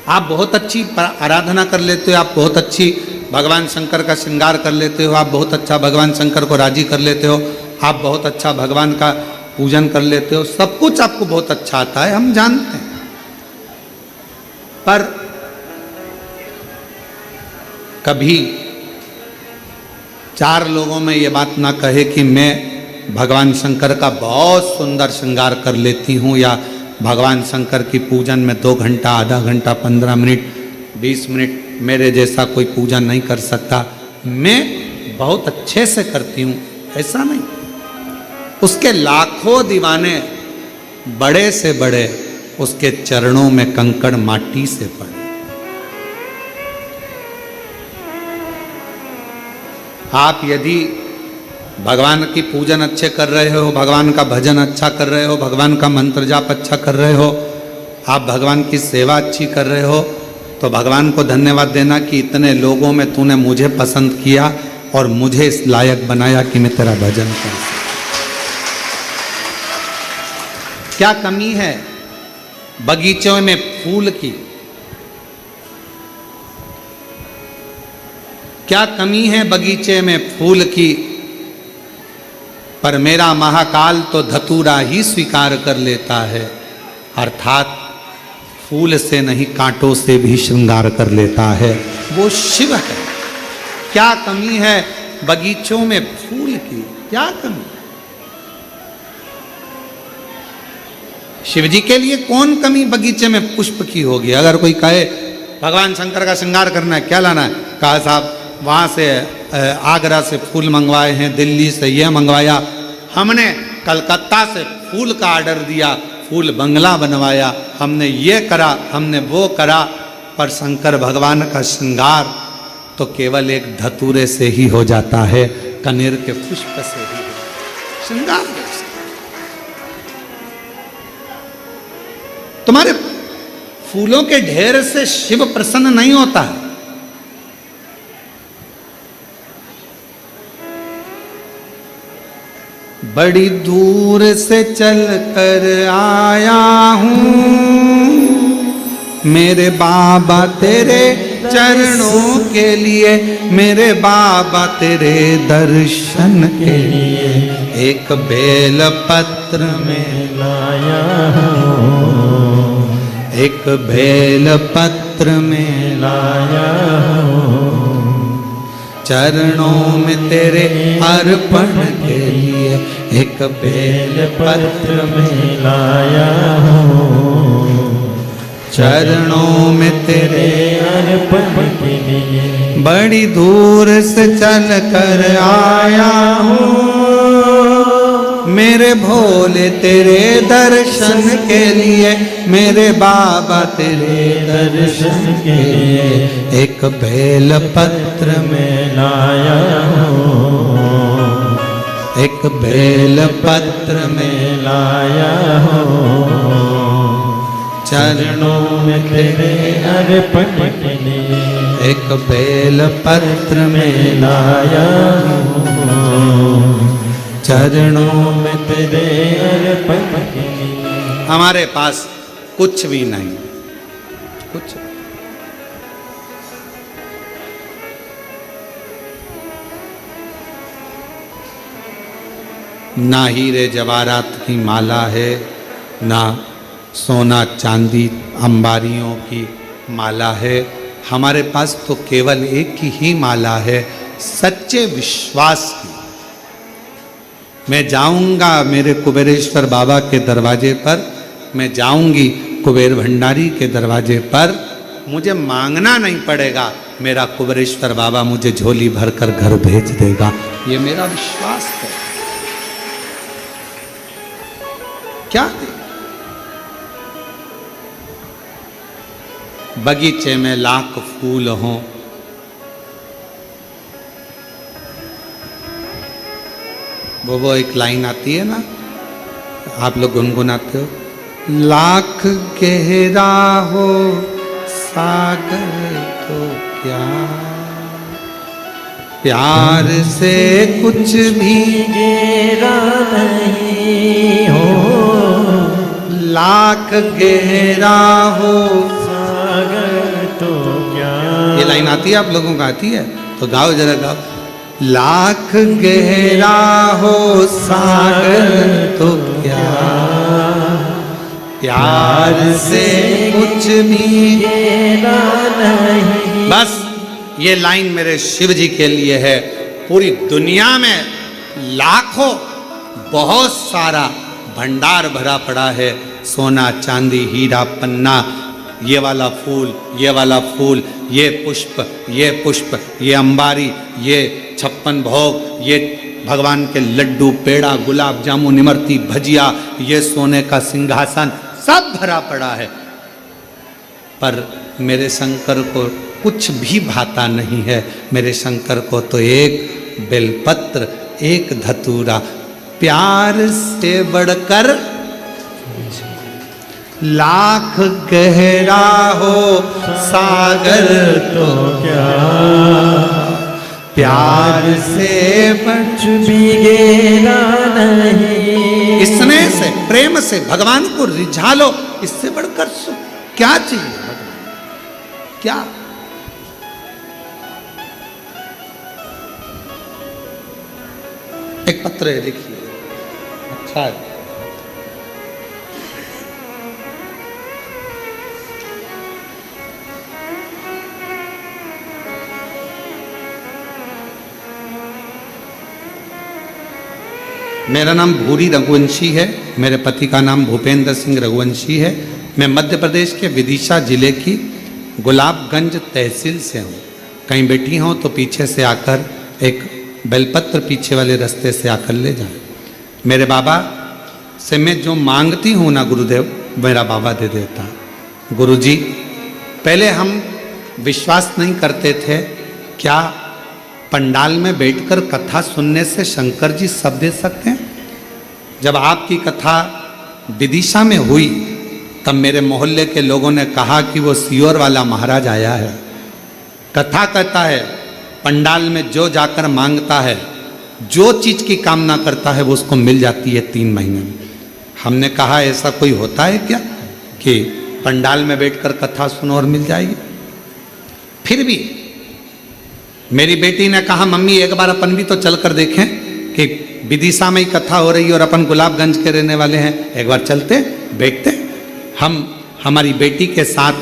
आप बहुत अच्छी आराधना कर लेते हो, आप बहुत अच्छी भगवान शंकर का श्रृंगार कर लेते हो, आप बहुत अच्छा भगवान शंकर को राजी कर लेते हो, आप बहुत अच्छा भगवान का पूजन कर लेते हो, सब कुछ आपको बहुत अच्छा आता है, हम जानते हैं। पर कभी चार लोगों में ये बात ना कहे कि मैं भगवान शंकर का बहुत सुंदर श्रृंगार कर लेती हूँ, या भगवान शंकर की पूजन में 2 घंटा, आधा घंटा, 15 मिनट, 20 मिनट मेरे जैसा कोई पूजन नहीं कर सकता, मैं बहुत अच्छे से करती हूँ, ऐसा नहीं। उसके लाखों दीवाने बड़े से बड़े उसके चरणों में कंकड़ माटी से पड़े। आप यदि भगवान की पूजन अच्छे कर रहे हो, भगवान का भजन अच्छा कर रहे हो, भगवान का मंत्र जाप अच्छा कर रहे हो, आप भगवान की सेवा अच्छी कर रहे हो, तो भगवान को धन्यवाद देना कि इतने लोगों में तूने मुझे पसंद किया और मुझे इस लायक बनाया कि मैं तेरा भजन कर सकूं। क्या कमी है बगीचों में फूल की? क्या कमी है बगीचे में फूल की? पर मेरा महाकाल तो धतूरा ही स्वीकार कर लेता है, अर्थात फूल से नहीं कांटों से भी श्रृंगार कर लेता है, वो शिव है। क्या कमी है बगीचों में फूल की? क्या कमी? शिव जी के लिए कौन कमी बगीचे में पुष्प की होगी? अगर कोई कहे भगवान शंकर का श्रृंगार करना है, क्या लाना है? कहा साहब वहाँ से आगरा से फूल मंगवाए हैं, दिल्ली से यह मंगवाया, हमने कलकत्ता से फूल का ऑर्डर दिया, फूल बंगला बनवाया, हमने ये करा, हमने वो करा, पर शंकर भगवान का श्रृंगार तो केवल एक धतूरे से ही हो जाता है, कनेर के पुष्प से ही श्रृंगार। तुम्हारे फूलों के ढेर से शिव प्रसन्न नहीं होता है। बड़ी दूर से चल कर आया हूँ मेरे बाबा तेरे चरणों के लिए, मेरे बाबा तेरे दर्शन के लिए एक बेल पत्र में लाया हूँ, एक बेल पत्र में लाया हूँ, चरणों में तेरे अर्पण के लिए एक बेल पत्र में लाया हूँ, चरणों में तेरे अर्पण के लिए बड़ी दूर से चल कर आया हूँ मेरे भोले तेरे दर्शन के लिए, मेरे बाबा तेरे दर्शन के लिए एक बेल पत्र में लाया हूँ, एक बेल पत्र में लाया हूँ, चरणों में तेरे अर्पण के लिए एक बेल पत्र में लाया हूँ, चरणों में तेरे अर्पण के लिए। हमारे पास कुछ भी नहीं, कुछ ना हीरे जवाहरात की माला है, ना सोना चांदी अंबारियों की माला है। हमारे पास तो केवल एक ही माला है, सच्चे विश्वास की। मैं जाऊंगा मेरे कुबेरेश्वर बाबा के दरवाजे पर, मैं जाऊंगी कुबेर भंडारी के दरवाजे पर, मुझे मांगना नहीं पड़ेगा, मेरा कुबेरेश्वर बाबा मुझे झोली भरकर घर भेज देगा। ये मेरा विश्वास है। क्या दे? बगीचे में लाख फूल हों, वो एक लाइन आती है ना, आप लोग गुनगुनाते हो, लाख गहरा हो सागर तो क्या, प्यार से कुछ भी गहरा नहीं हो, लाख गहरा हो सागर तो क्या। ये लाइन आती है, आप लोगों को आती है तो गाओ, जरा गाओ। लाख गहरा हो सागर तो क्या, प्यार से कुछ भी गहरा नहीं। बस ये लाइन मेरे शिव जी के लिए है। पूरी दुनिया में लाखों, बहुत सारा भंडार भरा पड़ा है, सोना चांदी हीरा पन्ना, ये वाला फूल, ये वाला फूल, ये पुष्प, ये पुष्प, ये अंबारी, ये 56 भोग, ये भगवान के लड्डू, पेड़ा, गुलाब जामुन, इमरती, भजिया, ये सोने का सिंहासन, सब भरा पड़ा है। पर मेरे शंकर को कुछ भी भाता नहीं है। मेरे शंकर को तो एक बेलपत्र, एक धतूरा, प्यार से बढ़कर लाख गहरा हो सागर तो क्या, प्यार से कुछ भी गहरा नहीं। स्नेह से, प्रेम से भगवान को रिझा लो, इससे बढ़कर सुख क्या चाहिए भगवान? क्या? एक पत्र है, लिखिए। अच्छा है। मेरा नाम भूरी रघुवंशी है, मेरे पति का नाम भूपेंद्र सिंह रघुवंशी है। मैं मध्य प्रदेश के विदिशा जिले की गुलाबगंज तहसील से हूँ। कहीं बैठी हो तो पीछे से आकर एक बेलपत्र पीछे वाले रास्ते से आकर ले जाए। मेरे बाबा से मैं जो मांगती हूँ ना गुरुदेव, मेरा बाबा दे देता। गुरुजी, पहले हम विश्वास नहीं करते थे, क्या पंडाल में बैठकर कथा सुनने से शंकर जी सब दे सकते हैं? जब आपकी कथा विदिशा में हुई तब मेरे मोहल्ले के लोगों ने कहा कि वो सीहोर वाला महाराज आया है, कथा कहता है पंडाल में जो जाकर मांगता है, जो चीज की कामना करता है वो उसको मिल जाती है 3 महीने में। हमने कहा ऐसा कोई होता है क्या कि पंडाल में बैठकर कथा सुनो और मिल जाएगी? फिर भी मेरी बेटी ने कहा मम्मी एक बार अपन भी तो चल कर देखें कि विदिशा में ही कथा हो रही है और अपन गुलाबगंज के रहने वाले हैं, एक बार चलते बैठते। हम हमारी बेटी के साथ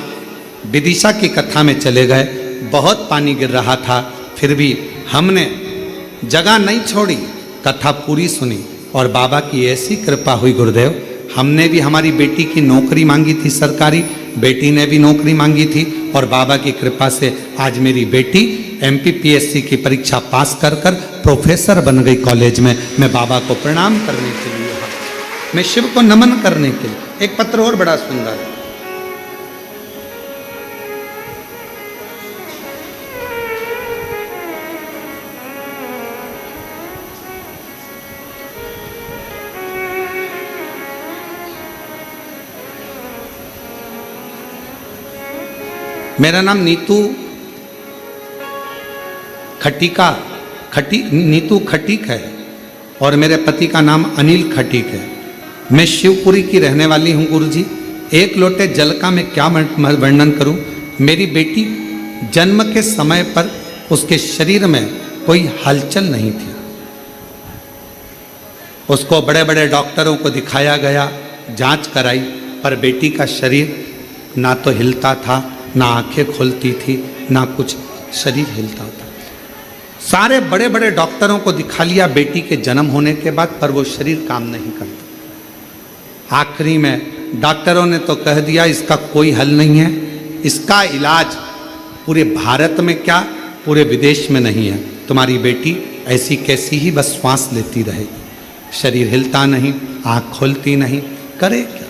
विदिशा की कथा में चले गए। बहुत पानी गिर रहा था, फिर भी हमने जगह नहीं छोड़ी, कथा पूरी सुनी और बाबा की ऐसी कृपा हुई गुरुदेव। हमने भी हमारी बेटी की नौकरी मांगी थी सरकारी, बेटी ने भी नौकरी मांगी थी और बाबा की कृपा से आज मेरी बेटी MPPSC की परीक्षा पास कर कर प्रोफेसर बन गई कॉलेज में। मैं बाबा को प्रणाम करने के लिए, मैं शिव को नमन करने के लिए। एक पत्र और बड़ा सुंदर है, मेरा नाम नीतू खटीक है और मेरे पति का नाम अनिल खटीक है। मैं शिवपुरी की रहने वाली हूँ गुरुजी। एक लोटे जल का मैं क्या वर्णन करूँ। मेरी बेटी जन्म के समय पर उसके शरीर में कोई हलचल नहीं थी। उसको बड़े बड़े डॉक्टरों को दिखाया गया, जांच कराई, पर बेटी का शरीर ना तो हिलता था, ना आंखें खुलती थी, ना कुछ शरीर हिलता था। सारे बड़े बड़े डॉक्टरों को दिखा लिया बेटी के जन्म होने के बाद, पर वो शरीर काम नहीं करता। आखिरी में डॉक्टरों ने तो कह दिया इसका कोई हल नहीं है, इसका इलाज पूरे भारत में क्या पूरे विदेश में नहीं है। तुम्हारी बेटी ऐसी कैसी ही बस श्वास लेती रहेगी, शरीर हिलता नहीं, आँख खुलती नहीं, करे क्या।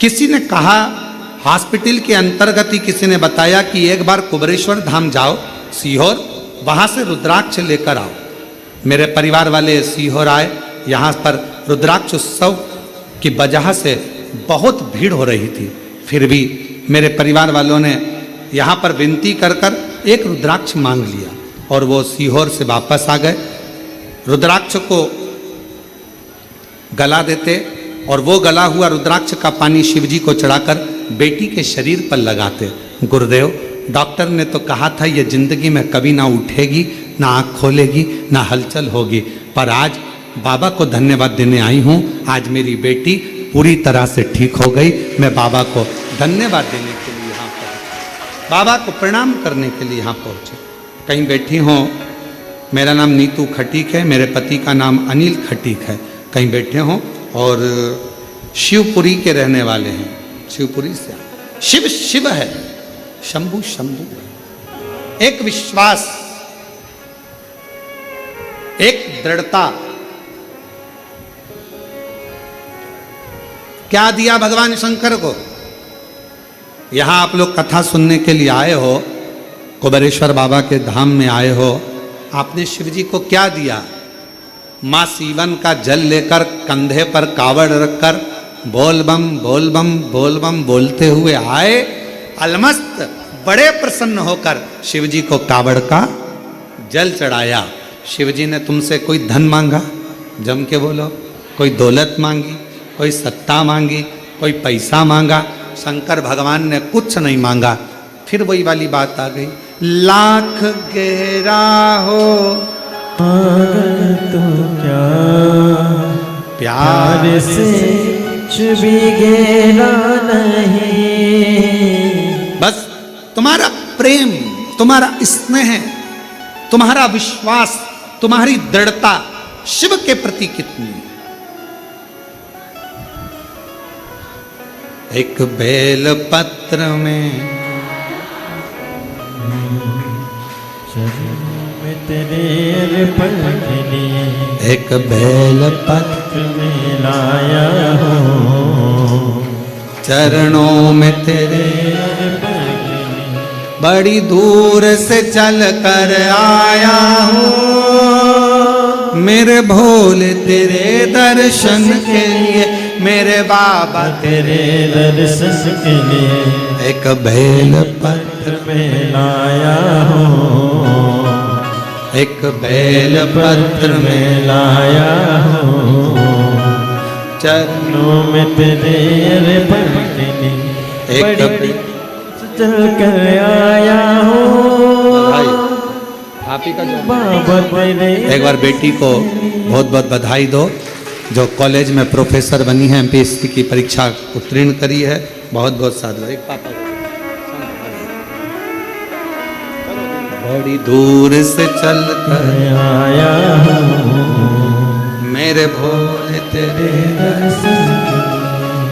किसी ने कहा हॉस्पिटल के अंतर्गत ही किसी ने बताया कि एक बार कुबेरेश्वर धाम जाओ सीहोर, वहाँ से रुद्राक्ष लेकर आओ। मेरे परिवार वाले सीहोर आए। यहाँ पर रुद्राक्ष उत्सव की वजह से बहुत भीड़ हो रही थी, फिर भी मेरे परिवार वालों ने यहाँ पर विनती कर कर एक रुद्राक्ष मांग लिया और वो सीहोर से वापस आ गए। रुद्राक्ष को गला देते और वो गला हुआ रुद्राक्ष का पानी शिवजी को चढ़ाकर बेटी के शरीर पर लगाते। गुरुदेव, डॉक्टर ने तो कहा था ये जिंदगी में कभी ना उठेगी, ना आँख खोलेगी, ना हलचल होगी, पर आज बाबा को धन्यवाद देने आई हूँ। आज मेरी बेटी पूरी तरह से ठीक हो गई। मैं बाबा को धन्यवाद देने के लिए यहाँ पहुँचा, बाबा को प्रणाम करने के लिए यहाँ पहुँचे। कहीं बैठी हो, मेरा नाम नीतू खटीक है, मेरे पति का नाम अनिल खटीक है। कहीं बैठे हों और शिवपुरी के रहने वाले हैं, शिवपुरी से। शिव शिव है, शंभु शंभु। एक विश्वास, एक दृढ़ता। क्या दिया भगवान शंकर को? यहां आप लोग कथा सुनने के लिए आए हो, कुबेरेश्वर बाबा के धाम में आए हो, आपने शिव जी को क्या दिया? माँ सीवन का जल लेकर कंधे पर कावड़ रखकर बोल बम बोल बम बोल बम बोलते हुए आए। अलमस्त बड़े प्रसन्न होकर शिव जी को कावड़ का जल चढ़ाया। शिव जी ने तुमसे कोई धन मांगा? जम के बोलो। कोई दौलत मांगी, कोई सत्ता मांगी, कोई पैसा मांगा? शंकर भगवान ने कुछ नहीं मांगा। फिर वही वाली बात आ गई, लाख गहरा हो तो क्या प्यार से कुछ भी गहरा नहीं। बस तुम्हारा प्रेम, तुम्हारा स्नेह, तुम्हारा विश्वास, तुम्हारी दृढ़ता शिव के प्रति कितनी है। एक बेल पत्र में तेरे अर्पण के लिए, एक बेल पत्र में लाया हूँ, चरणों में तेरे बड़ी दूर से चल कर आया हूँ, मेरे भोले तेरे दर्शन के लिए, मेरे बाबा तेरे दर्शन के लिए एक बेल पत्र में लाया हूँ, एक बेल पत्र में लाया हूँ, चरणों में तेरे पकड़ने एक चल कर आया हूँ, आप ही का जो बाबा तेरे एक बार बेटी को बहुत बहुत बधाई दो, जो कॉलेज में प्रोफेसर बनी है, एमपीएससी की परीक्षा उत्तीर्ण करी है, बहुत बहुत साधु। एक पापा बड़ी दूर से चल कर आया हूँ, मेरे भोले तेरे दर्शन,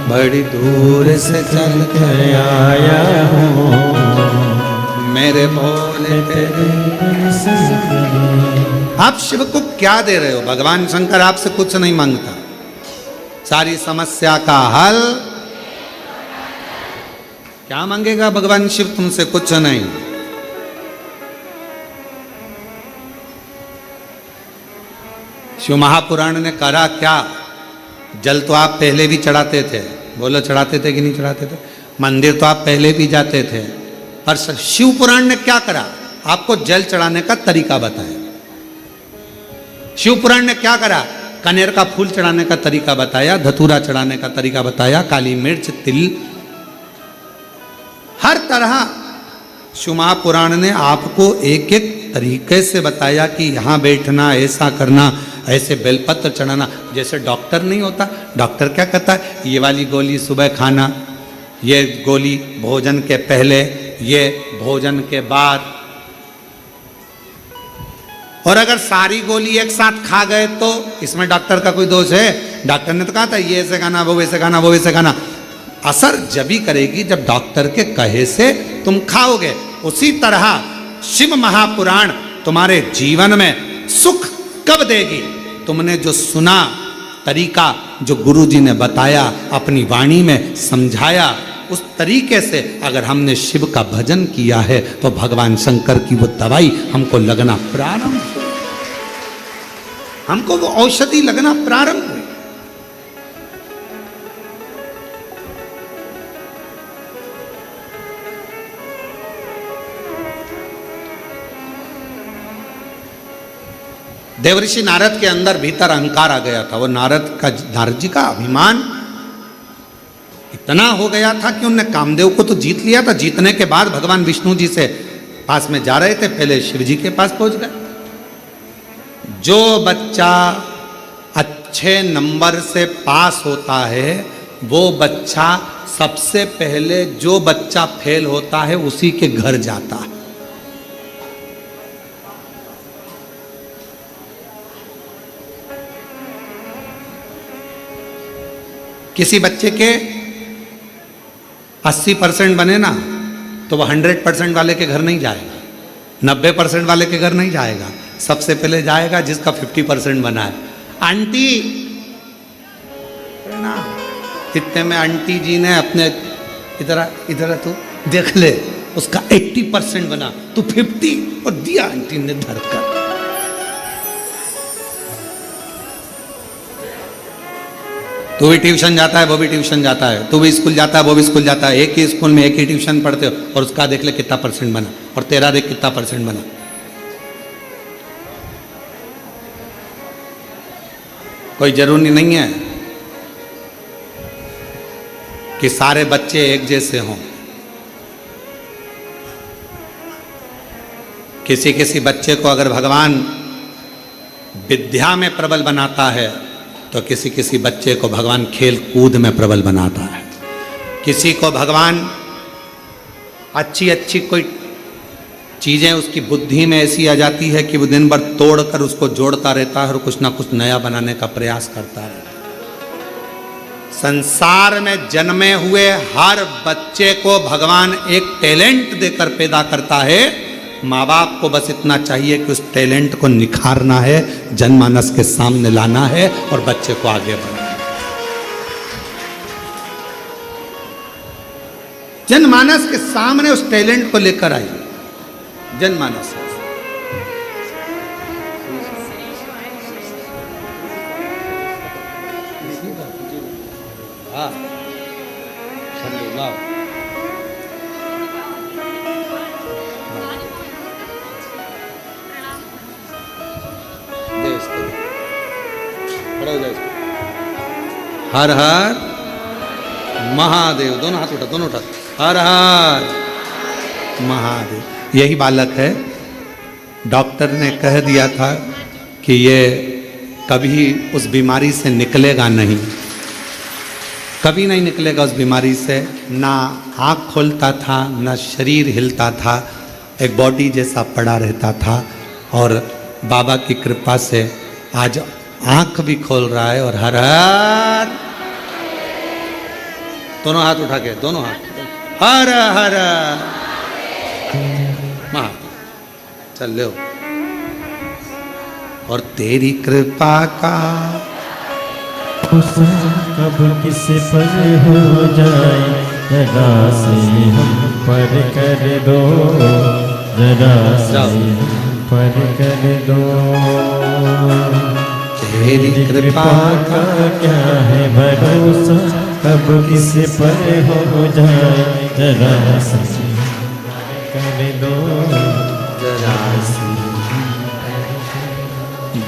बड़ी दूर से चल कर आया हूँ, मेरे भोले तेरे। आप शिव को क्या दे रहे हो? भगवान शंकर आपसे कुछ नहीं मांगता, सारी समस्या का हल क्या मांगेगा भगवान शिव तुमसे? कुछ नहीं। शिव महापुराण ने करा क्या? जल तो आप पहले भी चढ़ाते थे, बोलो चढ़ाते थे कि नहीं चढ़ाते थे? मंदिर तो आप पहले भी जाते थे, पर शिव पुराण ने क्या करा? आपको जल चढ़ाने का तरीका बताया। शिव पुराण ने क्या करा? कनेर का फूल चढ़ाने का तरीका बताया, धतूरा चढ़ाने का तरीका बताया, काली मिर्च, तिल, हर तरह शिव महापुराण ने आपको एक एक तरीके से बताया कि यहाँ बैठना, ऐसा करना, ऐसे बेलपत्र चढ़ाना। जैसे डॉक्टर नहीं होता, डॉक्टर क्या कहता है? ये वाली गोली सुबह खाना, ये गोली भोजन के पहले, ये भोजन के बाद। और अगर सारी गोली एक साथ खा गए तो इसमें डॉक्टर का कोई दोष है? डॉक्टर ने तो कहा था ये ऐसे खाना, वो वैसे खाना, वो वैसे खाना। असर जब ही करेगी जब डॉक्टर के कहे से तुम खाओगे। उसी तरह शिव महापुराण तुम्हारे जीवन में सुख कब देगी? तुमने जो सुना तरीका, जो गुरुजी ने बताया, अपनी वाणी में समझाया, उस तरीके से अगर हमने शिव का भजन किया है तो भगवान शंकर की वो दवाई हमको लगना प्रारंभ, हमको वो औषधि लगना प्रारंभ हुई। देवऋषि नारद के अंदर भीतर अहंकार आ गया था। वो नारद जी का अभिमान इतना हो गया था कि उनने कामदेव को तो जीत लिया था। जीतने के बाद भगवान विष्णु जी से पास में जा रहे थे, पहले शिव जी के पास पहुंच गए। जो बच्चा अच्छे नंबर से पास होता है वो बच्चा सबसे पहले, जो बच्चा फेल होता है उसी के घर जाता है। किसी बच्चे के 80% बने ना तो वह 100% वाले के घर नहीं जाएगा, 90% वाले के घर नहीं जाएगा। सबसे पहले जाएगा जिसका 50% बना है। आंटी ना, इतने में आंटी जी ने अपने इधर तू देख ले, उसका 80% बना, तू 50 और दिया आंटी ने धरकर। तू भी ट्यूशन जाता है, वो भी ट्यूशन जाता है, तू भी स्कूल जाता है, वो भी स्कूल जाता है, एक ही स्कूल में एक ही ट्यूशन पढ़ते हो, और उसका देख ले कितना % बना, और तेरा देख कितना % बना। कोई जरूरी नहीं है कि सारे बच्चे एक जैसे हों। किसी किसी बच्चे को अगर भगवान विद्या में प्रबल बनाता है तो किसी किसी बच्चे को भगवान खेल कूद में प्रबल बनाता है। किसी को भगवान अच्छी अच्छी कोई चीज़ें उसकी बुद्धि में ऐसी आ जाती है कि वो दिन भर तोड़ कर उसको जोड़ता रहता है और कुछ ना कुछ नया बनाने का प्रयास करता रहता है। संसार में जन्मे हुए हर बच्चे को भगवान एक टैलेंट देकर पैदा करता है। माँ बाप को बस इतना चाहिए कि उस टैलेंट को निखारना है, जनमानस के सामने लाना है और बच्चे को आगे बढ़ाना है। जनमानस के सामने उस टैलेंट को लेकर आई। जनमानस हाँ हर हर महादेव। दोनों हाथ उठा, दोनों उठा। हर हर महादेव। यही बालक है, डॉक्टर ने कह दिया था कि ये कभी उस बीमारी से निकलेगा नहीं, कभी नहीं निकलेगा उस बीमारी से। ना आँख खोलता था, ना शरीर हिलता था, एक बॉडी जैसा पड़ा रहता था। और बाबा की कृपा से आज आँख भी खोल रहा है। और हर हर, दोनों हाथ उठा के, दोनों हाथ, हर हर महा, चल ले। और तेरी कृपा का कब किस पर हो जाए, जरा से हम पर कर दो, जरा से हम पर कर दो। तेरी कृपा का क्या है भरोसा, कब किस पर हो जाए, जरा से कर दो, जरा से।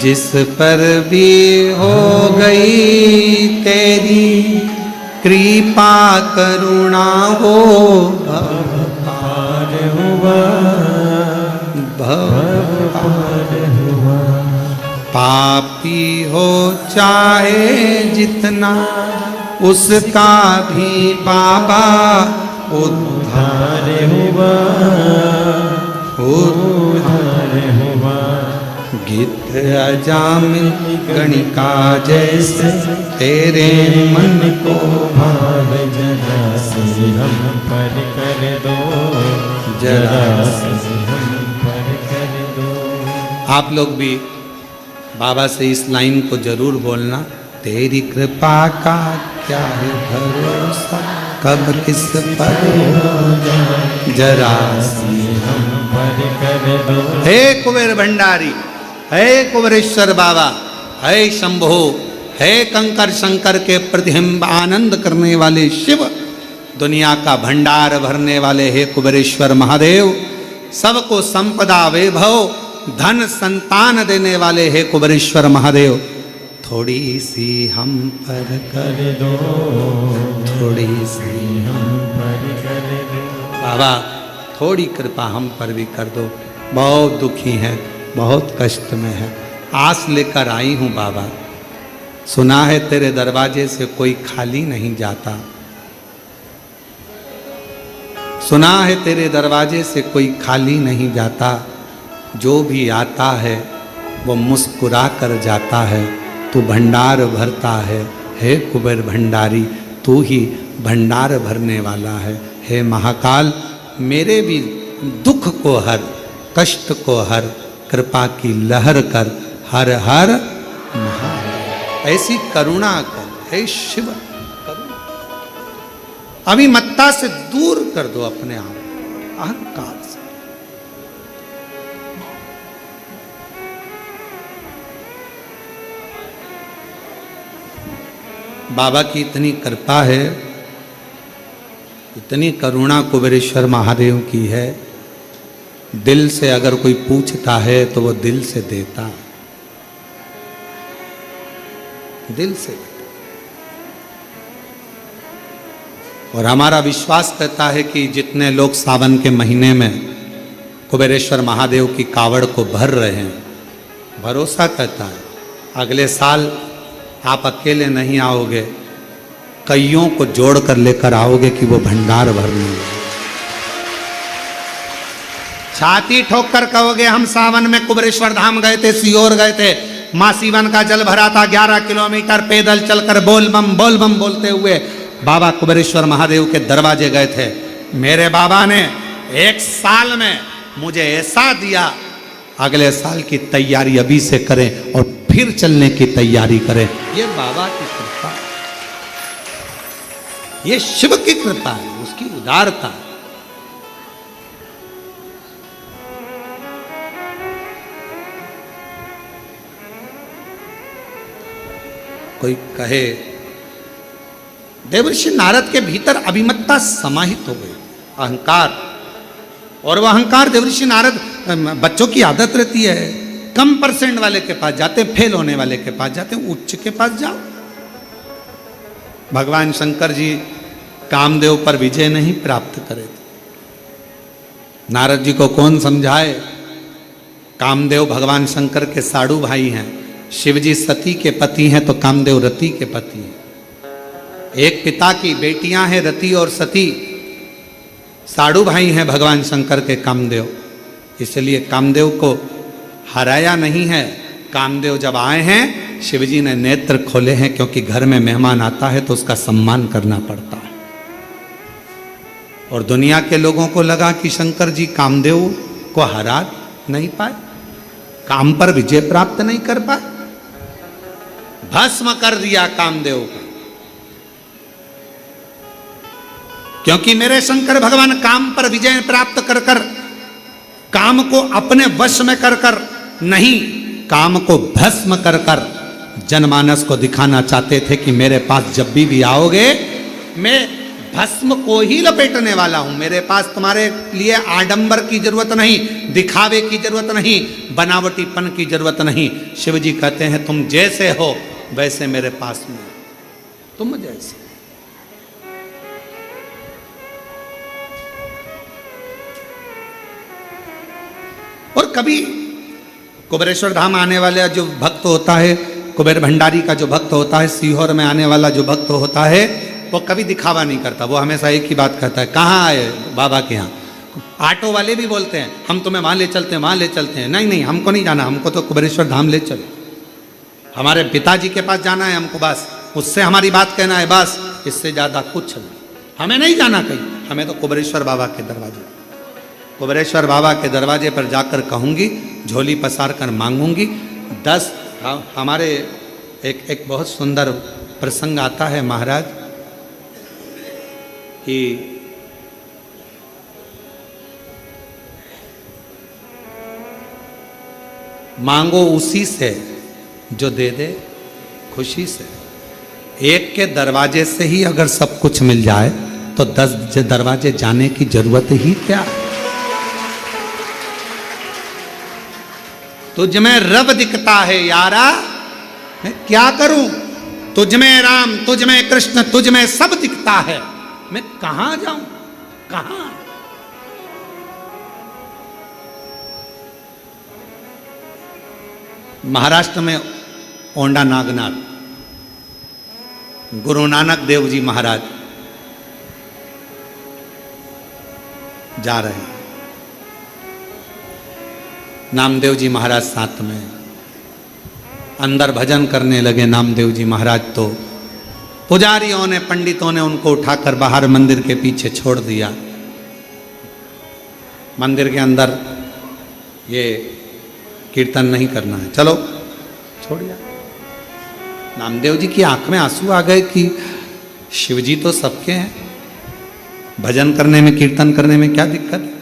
जिस पर भी हो गई तेरी कृपा करुणा हो, भव पार हुआ, भव पार हुआ। पापी हो चाहे जितना, उसका भी बाबा उद्धार हुआ, उद्धार हुआ। गीत अजामिल गणिका जैसे तेरे मन को भाव, जरा से हम पर कर दो, जरा से हम पर कर दो। आप लोग भी बाबा से इस लाइन को जरूर बोलना। तेरी कृपा का क्या है भरोसा, कब किस पर हो जाए, जरा से हम पर कर दो। हे कुबेर भंडारी, हे कुबेरेश्वर बाबा, हे शंभो, हे कंकर शंकर के प्रतिबिंब आनंद करने वाले शिव, दुनिया का भंडार भरने वाले हे कुबेरेश्वर महादेव, सबको संपदा वैभव धन संतान देने वाले हे कुबेरेश्वर महादेव, थोड़ी सी हम पर कर दो, थोड़ी सी हम पर कर दो। बाबा थोड़ी कृपा हम पर भी कर दो। बहुत दुखी हैं, बहुत कष्ट में है, आस लेकर आई हूँ बाबा। सुना है तेरे दरवाजे से कोई खाली नहीं जाता, सुना है तेरे दरवाजे से कोई खाली नहीं जाता। जो भी आता है वो मुस्कुरा कर जाता है, तू भंडार भरता है हे कुबेर भंडारी, तू ही भंडार भरने वाला है। हे महाकाल, मेरे भी दुख को हर, कष्ट को हर, कृपा की लहर कर, हर हर महादेव। ऐसी करुणा कर हे शिव, करुणा। अभिमत्ता से दूर कर दो अपने आप, अहंकार से। बाबा की इतनी कृपा है, इतनी करुणा कुबेरेश्वर महादेव की है, दिल से अगर कोई पूछता है तो वो दिल से देता है, दिल से। और हमारा विश्वास कहता है कि जितने लोग सावन के महीने में कुबेरेश्वर महादेव की कावड़ को भर रहे हैं, भरोसा कहता है अगले साल आप अकेले नहीं आओगे, कईयों को जोड़ कर लेकर आओगे कि वो भंडार भरने। छाती ठोक कर कहोगे हम सावन में कुबेरेश्वर धाम गए थे, सियोर गए थे, माँ सीवन का जल भरा था, 11 किलोमीटर पैदल चलकर बोल बम बोलते हुए बाबा कुबेरेश्वर महादेव के दरवाजे गए थे। मेरे बाबा ने 1 साल में मुझे ऐसा दिया, अगले साल की तैयारी अभी से करें और फिर चलने की तैयारी करें। ये बाबा की कृपा, ये शिव की कृपा है, उसकी उदारता। कोई कहे देवर्षि नारद के भीतर अभिमत्ता समाहित हो गई, अहंकार। और वह अहंकार देवर्षि नारद, बच्चों की आदत रहती है, कम परसेंट वाले के पास जाते, फेल होने वाले के पास जाते, उच्च के पास जाओ। भगवान शंकर जी कामदेव पर विजय नहीं प्राप्त करे थे। नारद जी को कौन समझाए? कामदेव भगवान शंकर के साड़ू भाई हैं, शिव जी सती के पति हैं तो कामदेव रति के पति हैं। एक पिता की बेटियां हैं रति और सती, साड़ू भाई हैं भगवान शंकर के कामदेव। इसलिए कामदेव को हराया नहीं है। कामदेव जब आए हैं, शिवजी ने नेत्र खोले हैं, क्योंकि घर में मेहमान आता है तो उसका सम्मान करना पड़ता है। और दुनिया के लोगों को लगा कि शंकर जी कामदेव को हरा नहीं पाए, काम पर विजय प्राप्त नहीं कर पाए, भस्म कर दिया कामदेव को। क्योंकि मेरे शंकर भगवान काम पर विजय प्राप्त कर कर, काम को अपने वश में कर कर नहीं, काम को भस्म कर कर जनमानस को दिखाना चाहते थे कि मेरे पास जब भी आओगे, मैं भस्म को ही लपेटने वाला हूं। मेरे पास तुम्हारे लिए आडंबर की जरूरत नहीं, दिखावे की जरूरत नहीं, बनावटीपन की जरूरत नहीं। शिव जी कहते हैं तुम जैसे हो वैसे मेरे पास में, तुम जैसे। और कभी कुबेरेश्वर धाम आने वाला जो भक्त होता है, कुबेर भंडारी का जो भक्त होता है, सीहोर में आने वाला जो भक्त होता है, वो कभी दिखावा नहीं करता। वो हमेशा एक ही बात कहता है, कहाँ आए बाबा के यहाँ। ऑटो वाले भी बोलते हैं हम तुम्हें वहाँ ले चलते हैं, वहाँ ले चलते हैं। नहीं नहीं, हमको नहीं जाना, हमको तो कुबेरेश्वर धाम ले चलो। हमारे पिताजी के पास जाना है हमको, बस उससे हमारी बात कहना है, बस इससे ज़्यादा कुछ नहीं। हमें नहीं जाना कहीं, हमें तो कुबेरेश्वर बाबा के दरवाजे, कुबेरेश्वर बाबा के दरवाजे पर जाकर कहूँगी, झोली पसार कर मांगूंगी 10। हमारे एक बहुत सुंदर प्रसंग आता है महाराज कि मांगो उसी से जो दे दे खुशी से। एक के दरवाजे से ही अगर सब कुछ मिल जाए तो 10 दरवाजे जाने की जरूरत ही क्या। तुझ में रब दिखता है यारा, मैं क्या करूं? तुझ में राम, तुझ में कृष्ण, तुझ में सब दिखता है, मैं कहां जाऊं, कहां? महाराष्ट्र में ओंडा नागनाथ गुरु नानक देव जी महाराज जा रहे हैं, नामदेव जी महाराज साथ में। अंदर भजन करने लगे नामदेव जी महाराज, तो पुजारियों ने, पंडितों ने उनको उठाकर बाहर मंदिर के पीछे छोड़ दिया। मंदिर के अंदर ये कीर्तन नहीं करना है, चलो छोड़ दिया। नामदेव जी की आंख में आंसू आ गए कि शिवजी तो सबके हैं, भजन करने में, कीर्तन करने में क्या दिक्कत है।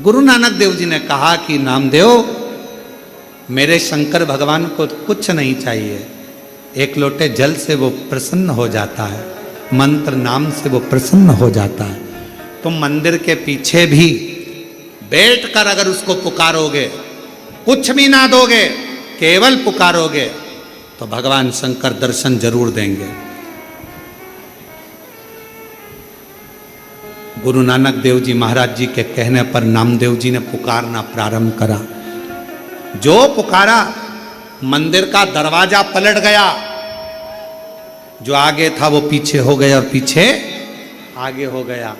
गुरु नानक देव जी ने कहा कि नामदेव, मेरे शंकर भगवान को कुछ नहीं चाहिए, एक लोटे जल से वो प्रसन्न हो जाता है, मंत्र नाम से वो प्रसन्न हो जाता है। तुम मंदिर के पीछे भी बैठकर अगर उसको पुकारोगे, कुछ भी ना दोगे, केवल पुकारोगे, तो भगवान शंकर दर्शन जरूर देंगे। गुरु नानक देव जी महाराज जी के कहने पर नामदेव जी ने पुकारना प्रारंभ करा। जो पुकारा, मंदिर का दरवाजा पलट गया, जो आगे था वो पीछे हो गया और पीछे आगे हो गया।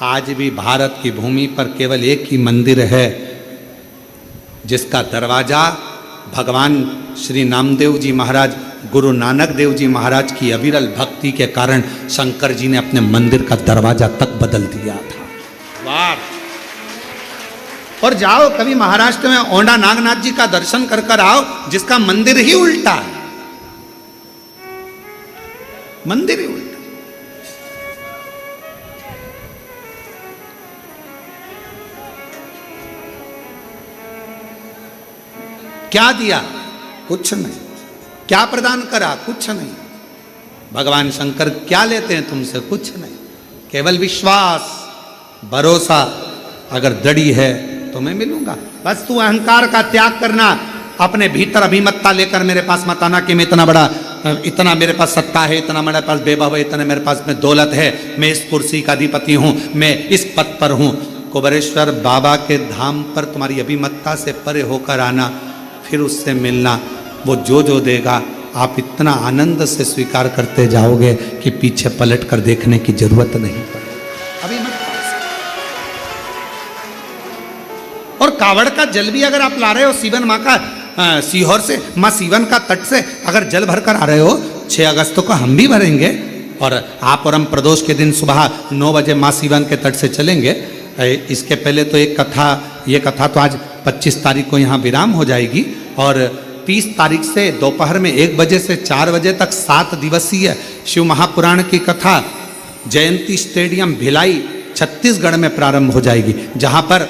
आज भी भारत की भूमि पर केवल एक ही मंदिर है जिसका दरवाजा भगवान श्री नामदेव जी महाराज, गुरु नानक देव जी महाराज की अविरल भक्ति के कारण शंकर जी ने अपने मंदिर का दरवाजा तक बदल दिया था। वाह! और जाओ कभी महाराष्ट्र में ओंडा नागनाथ जी का दर्शन कर कर आओ, जिसका मंदिर ही उल्टा है, मंदिर ही उल्टा। क्या दिया? कुछ नहीं। क्या प्रदान करा? कुछ नहीं। भगवान शंकर क्या लेते हैं तुमसे? कुछ नहीं। केवल विश्वास, भरोसा अगर दृढ़ है तो मैं मिलूंगा। बस तू अहंकार का त्याग करना, अपने भीतर अभिमतता लेकर मेरे पास मत आना कि मैं इतना मेरे पास सत्ता है, इतना मेरे पास वैभव है, इतना मेरे पास में दौलत है, मैं इस कुर्सी का अधिपति हूँ, मैं इस पद पर हूँ। कुबेरेश्वर बाबा के धाम पर तुम्हारी अभिमतता से परे होकर आना, फिर उससे मिलना। वो जो देगा आप इतना आनंद से स्वीकार करते जाओगे कि पीछे पलट कर देखने की जरूरत नहीं पड़ेगी। अभिमतता से। और कावड़ का जल भी अगर आप ला रहे हो सीवन माँ का सीहोर से, माँ सीवन का तट से अगर जल भरकर आ रहे हो, 6 अगस्त को हम भी भरेंगे। और आप और हम प्रदोष के दिन सुबह 9 बजे माँ सीवन के तट से चलेंगे। इसके पहले तो ये कथा तो आज 25 तारीख को यहाँ विराम हो जाएगी। और 30 तारीख से दोपहर में 1 बजे से 4 बजे तक 7 दिवसीय शिव महापुराण की कथा जयंती स्टेडियम भिलाई छत्तीसगढ़ में प्रारंभ हो जाएगी, जहाँ पर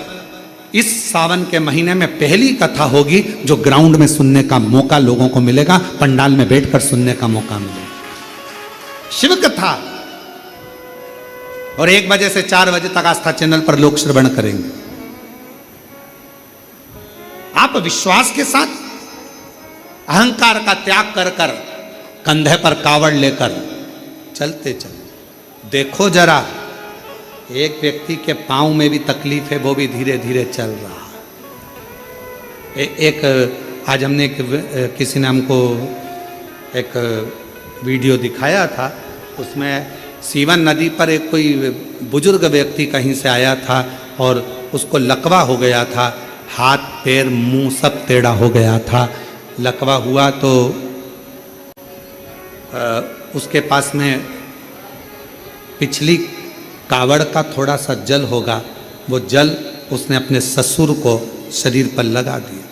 इस सावन के महीने में पहली कथा होगी जो ग्राउंड में सुनने का मौका लोगों को मिलेगा, पंडाल में बैठकर सुनने का मौका मिलेगा। शिव कथा। और 1 बजे से 4 बजे तक आस्था चैनल पर लोग श्रवण करेंगे। आप विश्वास के साथ अहंकार का त्याग कर कंधे पर कावड़ लेकर चलते देखो जरा, एक व्यक्ति के पांव में भी तकलीफ है, वो भी धीरे धीरे चल रहा है। एक आज हमने किसी ने हमको एक वीडियो दिखाया था, उसमें सीवन नदी पर एक कोई बुजुर्ग व्यक्ति कहीं से आया था और उसको लकवा हो गया था, हाथ पैर मुंह सब टेढ़ा हो गया था। लकवा हुआ तो उसके पास में पिछली कावड़ का थोड़ा सा जल होगा, वो जल उसने अपने ससुर को शरीर पर लगा दिया।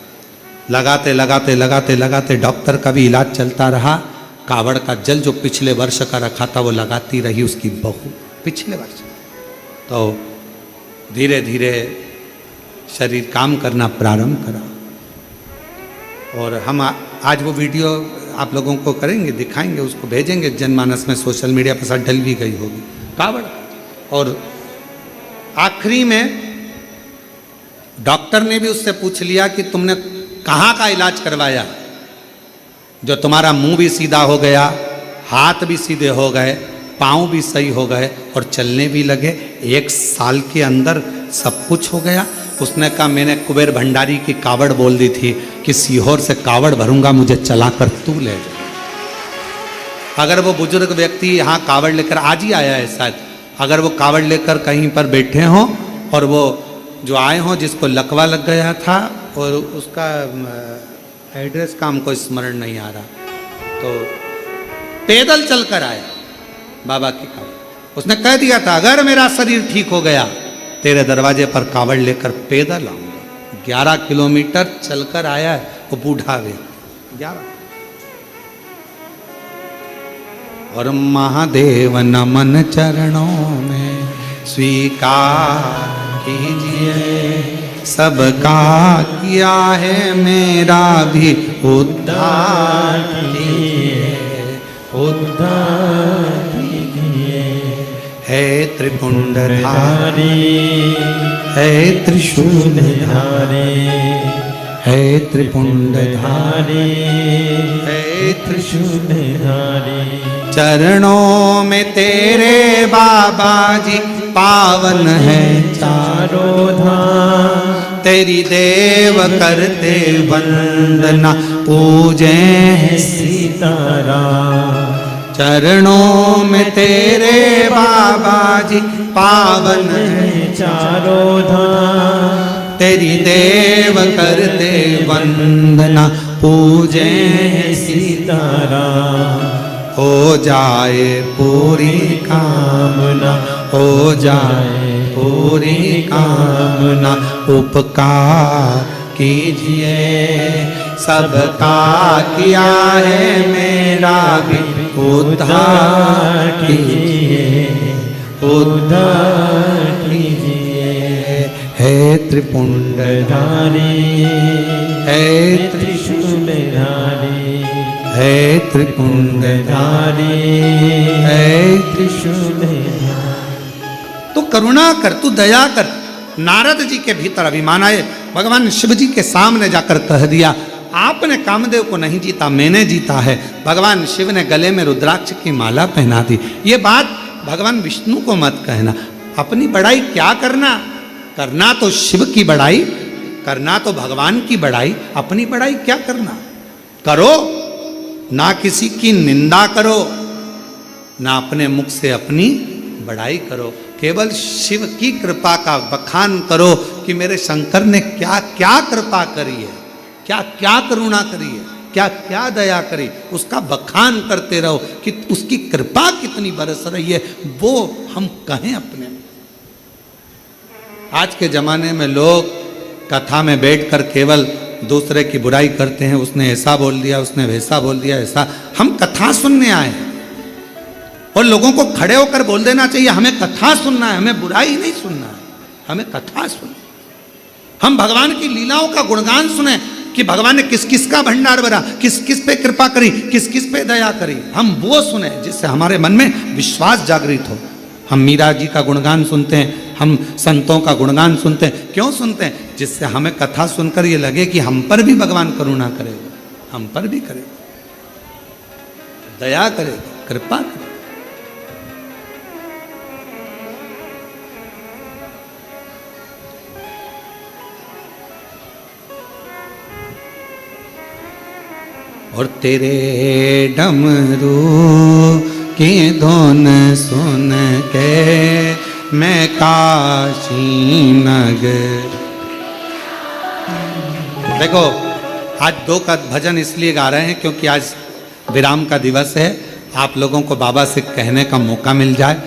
लगाते डॉक्टर का भी इलाज चलता रहा। कावड़ का जल जो पिछले वर्ष का रखा था वो लगाती रही उसकी बहू पिछले वर्ष। तो धीरे धीरे शरीर काम करना प्रारंभ करा। और हम आज वो वीडियो आप लोगों को करेंगे, दिखाएंगे, उसको भेजेंगे जनमानस में, सोशल मीडिया पर सब डल भी गई होगी कावड़। और आखिरी में डॉक्टर ने भी उससे पूछ लिया कि तुमने कहाँ का इलाज करवाया, जो तुम्हारा मुंह भी सीधा हो गया, हाथ भी सीधे हो गए, पाँव भी सही हो गए और चलने भी लगे, 1 साल के अंदर सब कुछ हो गया। उसने कहा मैंने कुबेर भंडारी की कावड़ बोल दी थी कि सीहोर से कावड़ भरूंगा, मुझे चलाकर तू ले जा। अगर वो बुजुर्ग व्यक्ति यहाँ कावड़ लेकर आज ही आया है शायद, अगर वो कावड़ लेकर कहीं पर बैठे हों और वो जो आए हों जिसको लकवा लग गया था और उसका एड्रेस का हमको स्मरण नहीं आ रहा, तो पैदल चलकर आया बाबा की कावड़। उसने कह दिया था अगर मेरा शरीर ठीक हो गया तेरे दरवाजे पर कावड़ लेकर पैदल आऊंगा। 11 किलोमीटर चलकर आया है वो बूढ़ा व्यक्ति, 11। और महादेव नमन चरणों में स्वीकार कीजिए, सबका किया है मेरा भी उद्धार कीजिए, उद्धार कीजिए। है त्रिपुंडधारी, है त्रिशूलधारी, है त्रिपुंडधारी, है त्रिशूलधारी। चरणों में तेरे बाबा जी पावन है चारों धाम, तेरी देव करते वंदना पूजे सीताराम। चरणों में तेरे बाबा जी पावन है चारों धाम, तेरी देव करते वंदना पूजे सीताराम। हो जाए पूरी कामना, हो जाए पूरी कामना, उपकार कीजिए, सबका किया है मेरा भी उद्धार कीजिए, उद्धार कीजिए। है त्रिपुंडधारी, है त्रिशूलधारी, त्रिशूलधारी हे त्रिपुंडधारी, हे त्रिशूलधारी। तू करुणा कर, तू दया कर। नारद जी के भीतर अभिमान आए, भगवान शिव जी के सामने जाकर कह दिया, आपने कामदेव को नहीं जीता, मैंने जीता है। भगवान शिव ने गले में रुद्राक्ष की माला पहना दी। ये बात भगवान विष्णु को मत कहना। अपनी बड़ाई क्या करना, करना तो शिव की बड़ाई, करना तो भगवान की बड़ाई, अपनी बड़ाई क्या करना। करो ना किसी की निंदा करो, ना अपने मुख से अपनी बड़ाई करो, केवल शिव की कृपा का बखान करो कि मेरे शंकर ने क्या क्या कृपा करी है, क्या क्या करुणा करी है, क्या क्या दया करी, उसका बखान करते रहो कि उसकी कृपा कितनी बरस रही है, वो हम कहें अपने में। आज के जमाने में लोग कथा में बैठकर केवल दूसरे की बुराई करते हैं, उसने ऐसा बोल दिया, उसने वैसा बोल दिया, ऐसा। हम कथा सुनने आए हैं और लोगों को खड़े होकर बोल देना चाहिए, हमें कथा सुनना है, हमें बुराई नहीं सुनना है, हमें कथा सुनना। हम भगवान की लीलाओं का गुणगान सुने कि भगवान ने किस किस का भंडार भरा, किस किस पे कृपा करी, किस किस पे दया करी, हम वो सुने जिससे हमारे मन में विश्वास जागृत हो। हम मीरा जी का गुणगान सुनते हैं, हम संतों का गुणगान सुनते हैं, क्यों सुनते हैं? जिससे हमें कथा सुनकर ये लगे कि हम पर भी भगवान करुणा करेगा, हम पर भी करेगा, दया करेगा, कृपा करेगा। और तेरे डमरू की धुन सुन के मैं काशी नगर। देखो आज 2 का भजन इसलिए गा रहे हैं क्योंकि आज विराम का दिवस है, आप लोगों को बाबा से कहने का मौका मिल जाए।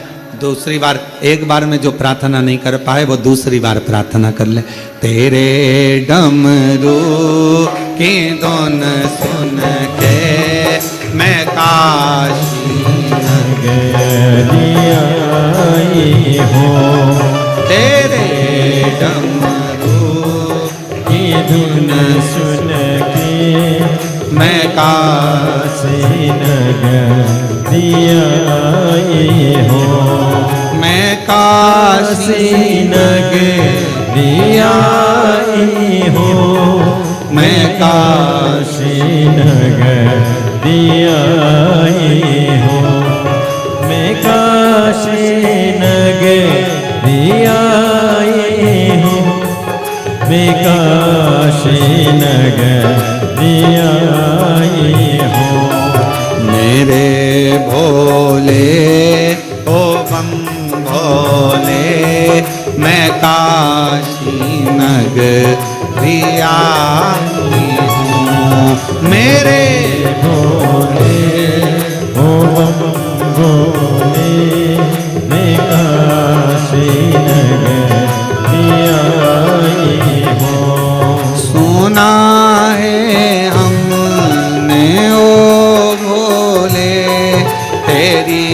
दूसरी बार, एक बार में जो प्रार्थना नहीं कर पाए वो दूसरी बार प्रार्थना कर ले। तेरे डमरू की धुन सुन के मैं काशी नगरी आई हूँ, तेरे डमरू की धुन सुन के मैं काशी नगरी आई हूँ, मैं काशी नगरी आई हूँ, मैं काशी नगरी आई हूँ, मैं काशी नगरी आई हूँ, मैं काशी नगरी आई हूँ। मेरे भोले ओ बम भोले, मैं काशी नगरी आई हूँ। मेरे भोले ओ बम भोले, मैं काशी नगरी आई हूँ। सुना है हमने ओ भोले, तेरी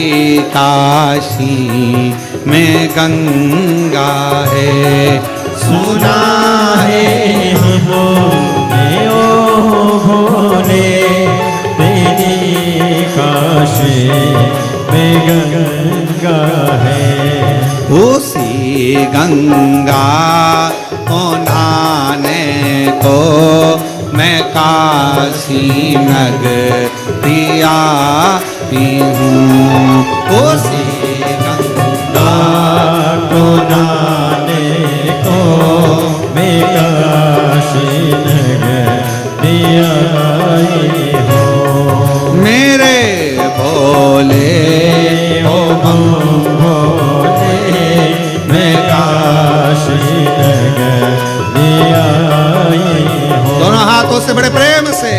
काशी में गंगा है। सुना है हमने ओ भोले, तेरी काशी में गंगा है। उसी गंगा को नहाने को मैं काशी नगरी आई हूँ। उसी गंगा को नहाने को मैं काशी नगरी आई हूँ। मेरे भोले ओ बम भोले, मैं काशी नगरी आई हूँ। दोनों हाथों से बड़े प्रेम से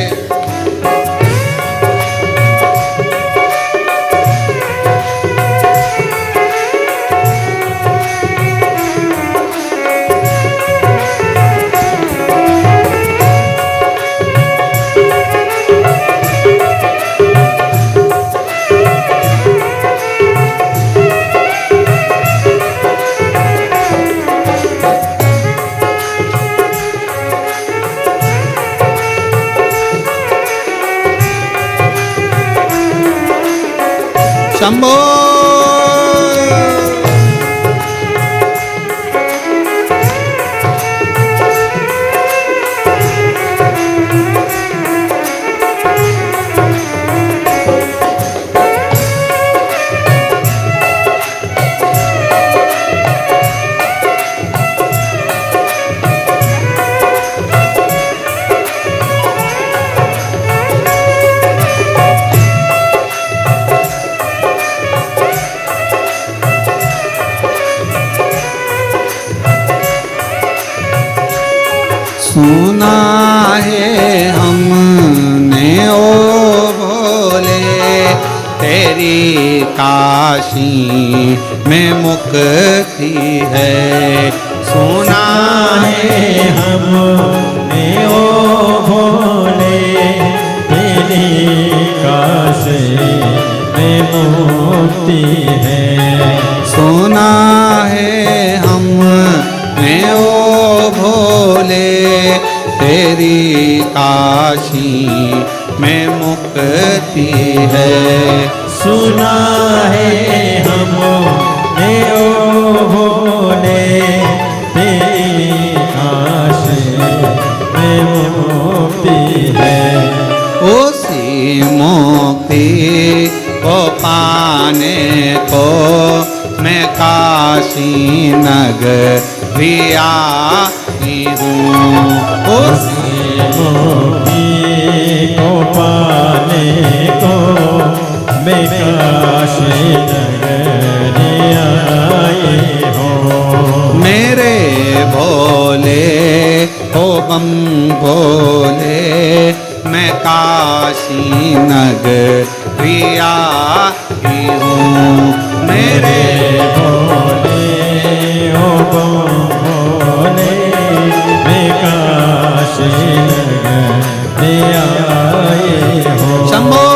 शंभो। सुना है हमने ओ भोले तेरी काशी में मुक्ति है। सुना है हमने ओ भोले तेरी काशी में मुक्ति है। सुना है हमने ओ भोले तेरी काशी में मुक्ति है। सुना है हमने ओ भोले तेरी काशी में मुक्ति है। उसी मुक्ति को पाने को मैं काशी नगरी आई हूँ। उसी मुक्ति को पाने को मैं काशी नगरी आई हूँ। मेरे भोले ओ बम भोले मैं काशी नगरी आई हूँ। मेरे भोले ओ भोले मैं काशी नगरी आई हूँ। शंभो।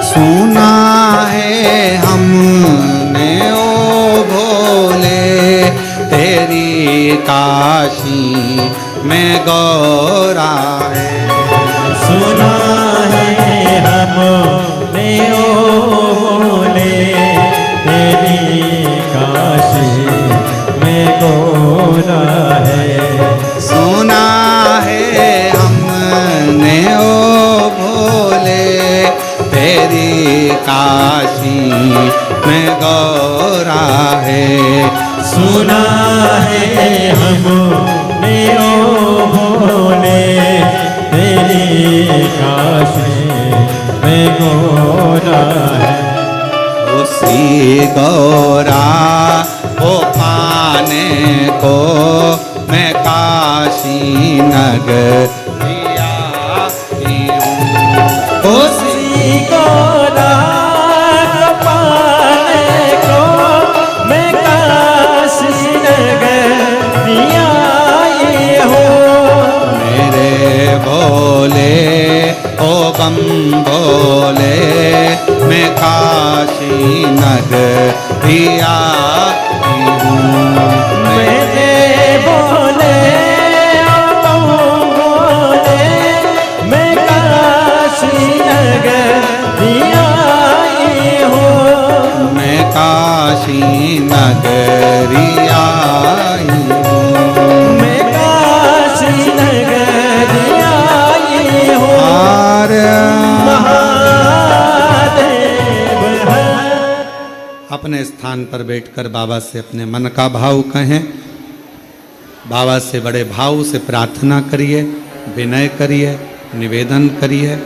सुना है हमने ओ भोले तेरी काशी में गौरा है। सुना है हमने ओ भोले तेरी काशी में गौरा है। सुना है हमने ओ भोले तेरी काशी में गौरा है। सुना है हमने ओ भोले तेरी काशी में गौरा है। उसी गौरा को पाने को मैं काशी नगरी आई हूँ। उसी गौरा को पाने को मैं काशी नगरी आई हूँ। मेरे भोले ओ बम भोले मैं काशी नगरी आई हूँ। मेरे भोले ओ भोले मैं काशी नगरी आई हूँ। मैं काशी नगरी आई हूँ। मैं काशी नगरी आई हूँ। और महादेव है। अपने स्थान पर बैठकर बाबा से अपने मन का भाव कहें। बाबा से बड़े भाव से प्रार्थना करिए, विनय करिए, निवेदन करिए।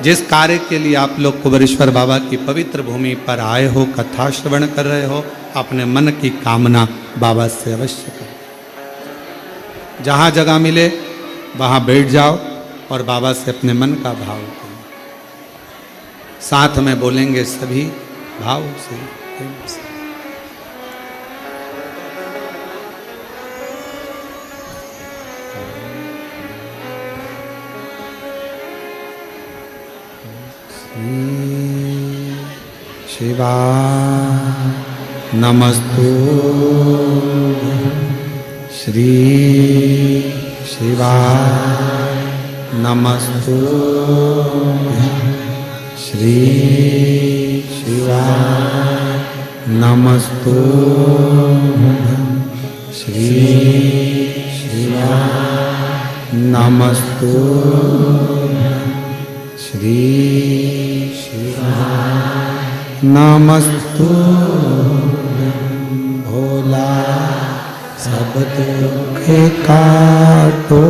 जिस कार्य के लिए आप लोग कुबेरेश्वर बाबा की पवित्र भूमि पर आए हो, कथा श्रवण कर रहे हो, अपने मन की कामना बाबा से अवश्य करो। जहाँ जगह मिले वहाँ बैठ जाओ और बाबा से अपने मन का भाव करो। साथ में बोलेंगे सभी भाव से, प्रेम से। शिवा नमस्तु श्री शिवा नमस्तु श्री शिवा नमस्तु श्री शिवा नमस्तु श्री शिवा नमस्तु। भोला सब दुख काटो,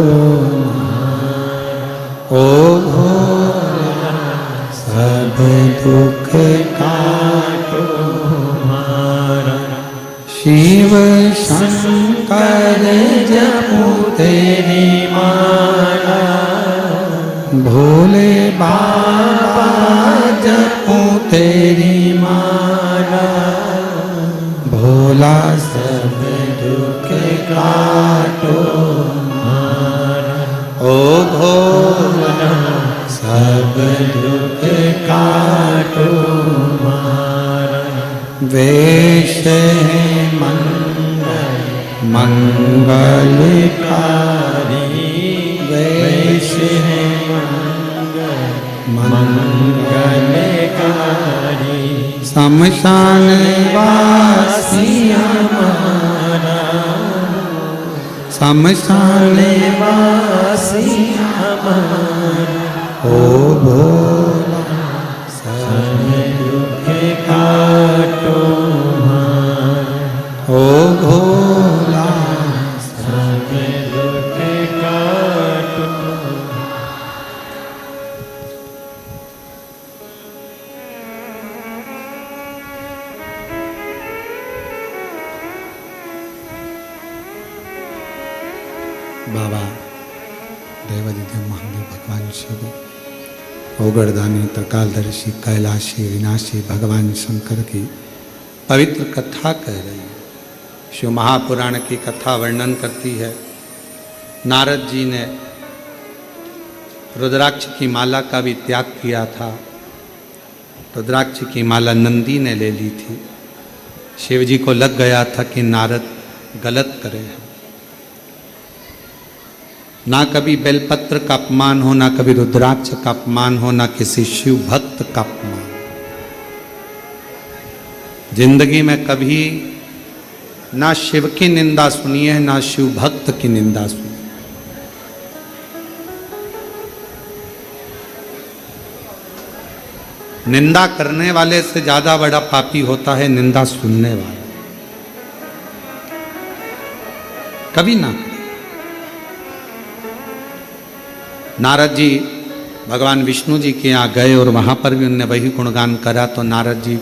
ओ भोला सब दुख काटो हमारा। शिव शंकर जपो तेरी माला, भोले बाबा जपो तेरी माला। भोला सब दुख काटो हमारा, ओ भोला सब दुख काटो हमारा। वेश है मंगलकारी, वेश है मंगलकारी। शमशान वासी हमारा, शमशान वासी हमारा। ओ भोला सब दुख काटो हमारा, ओ भोला सब दुख काटो। बाबा देवादिदेव महादेव भगवान शिव, ओगरदानी त्रिकालदर्शी कैलाशी विनाशी भगवान शंकर की पवित्र कथा कह रहे हैं। शिव महापुराण की कथा वर्णन करती है, नारद जी ने रुद्राक्ष की माला का भी त्याग किया था। रुद्राक्ष की माला नंदी ने ले ली थी। शिव जी को लग गया था कि नारद गलत करे हैं। ना कभी बेलपत्र का अपमान हो, ना कभी रुद्राक्ष का अपमान हो, ना किसी शिव भक्त का अपमान। जिंदगी में कभी ना शिव की निंदा सुनी है, ना शिव भक्त की निंदा सुनी। निंदा करने वाले से ज्यादा बड़ा पापी होता है निंदा सुनने वाला। कभी ना। नारद जी भगवान विष्णु जी के यहाँ गए और वहाँ पर भी उनने वही गुणगान करा। तो नारद जी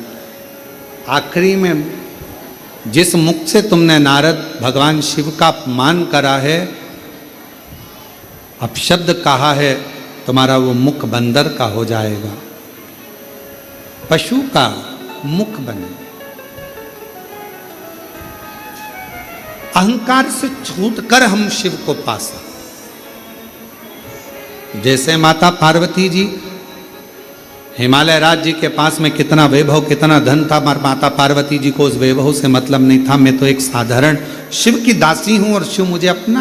आखिरी में, जिस मुख से तुमने नारद भगवान शिव का अपमान करा है, अपशब्द कहा है, तुम्हारा वो मुख बंदर का हो जाएगा, पशु का मुख बने। अहंकार से छूटकर हम शिव को पा सकते। जैसे माता पार्वती जी, हिमालय राज्य के पास में कितना वैभव, कितना धन था, माता पार्वती जी को उस वैभव से मतलब नहीं था। मैं तो एक साधारण शिव की दासी हूं और शिव मुझे अपना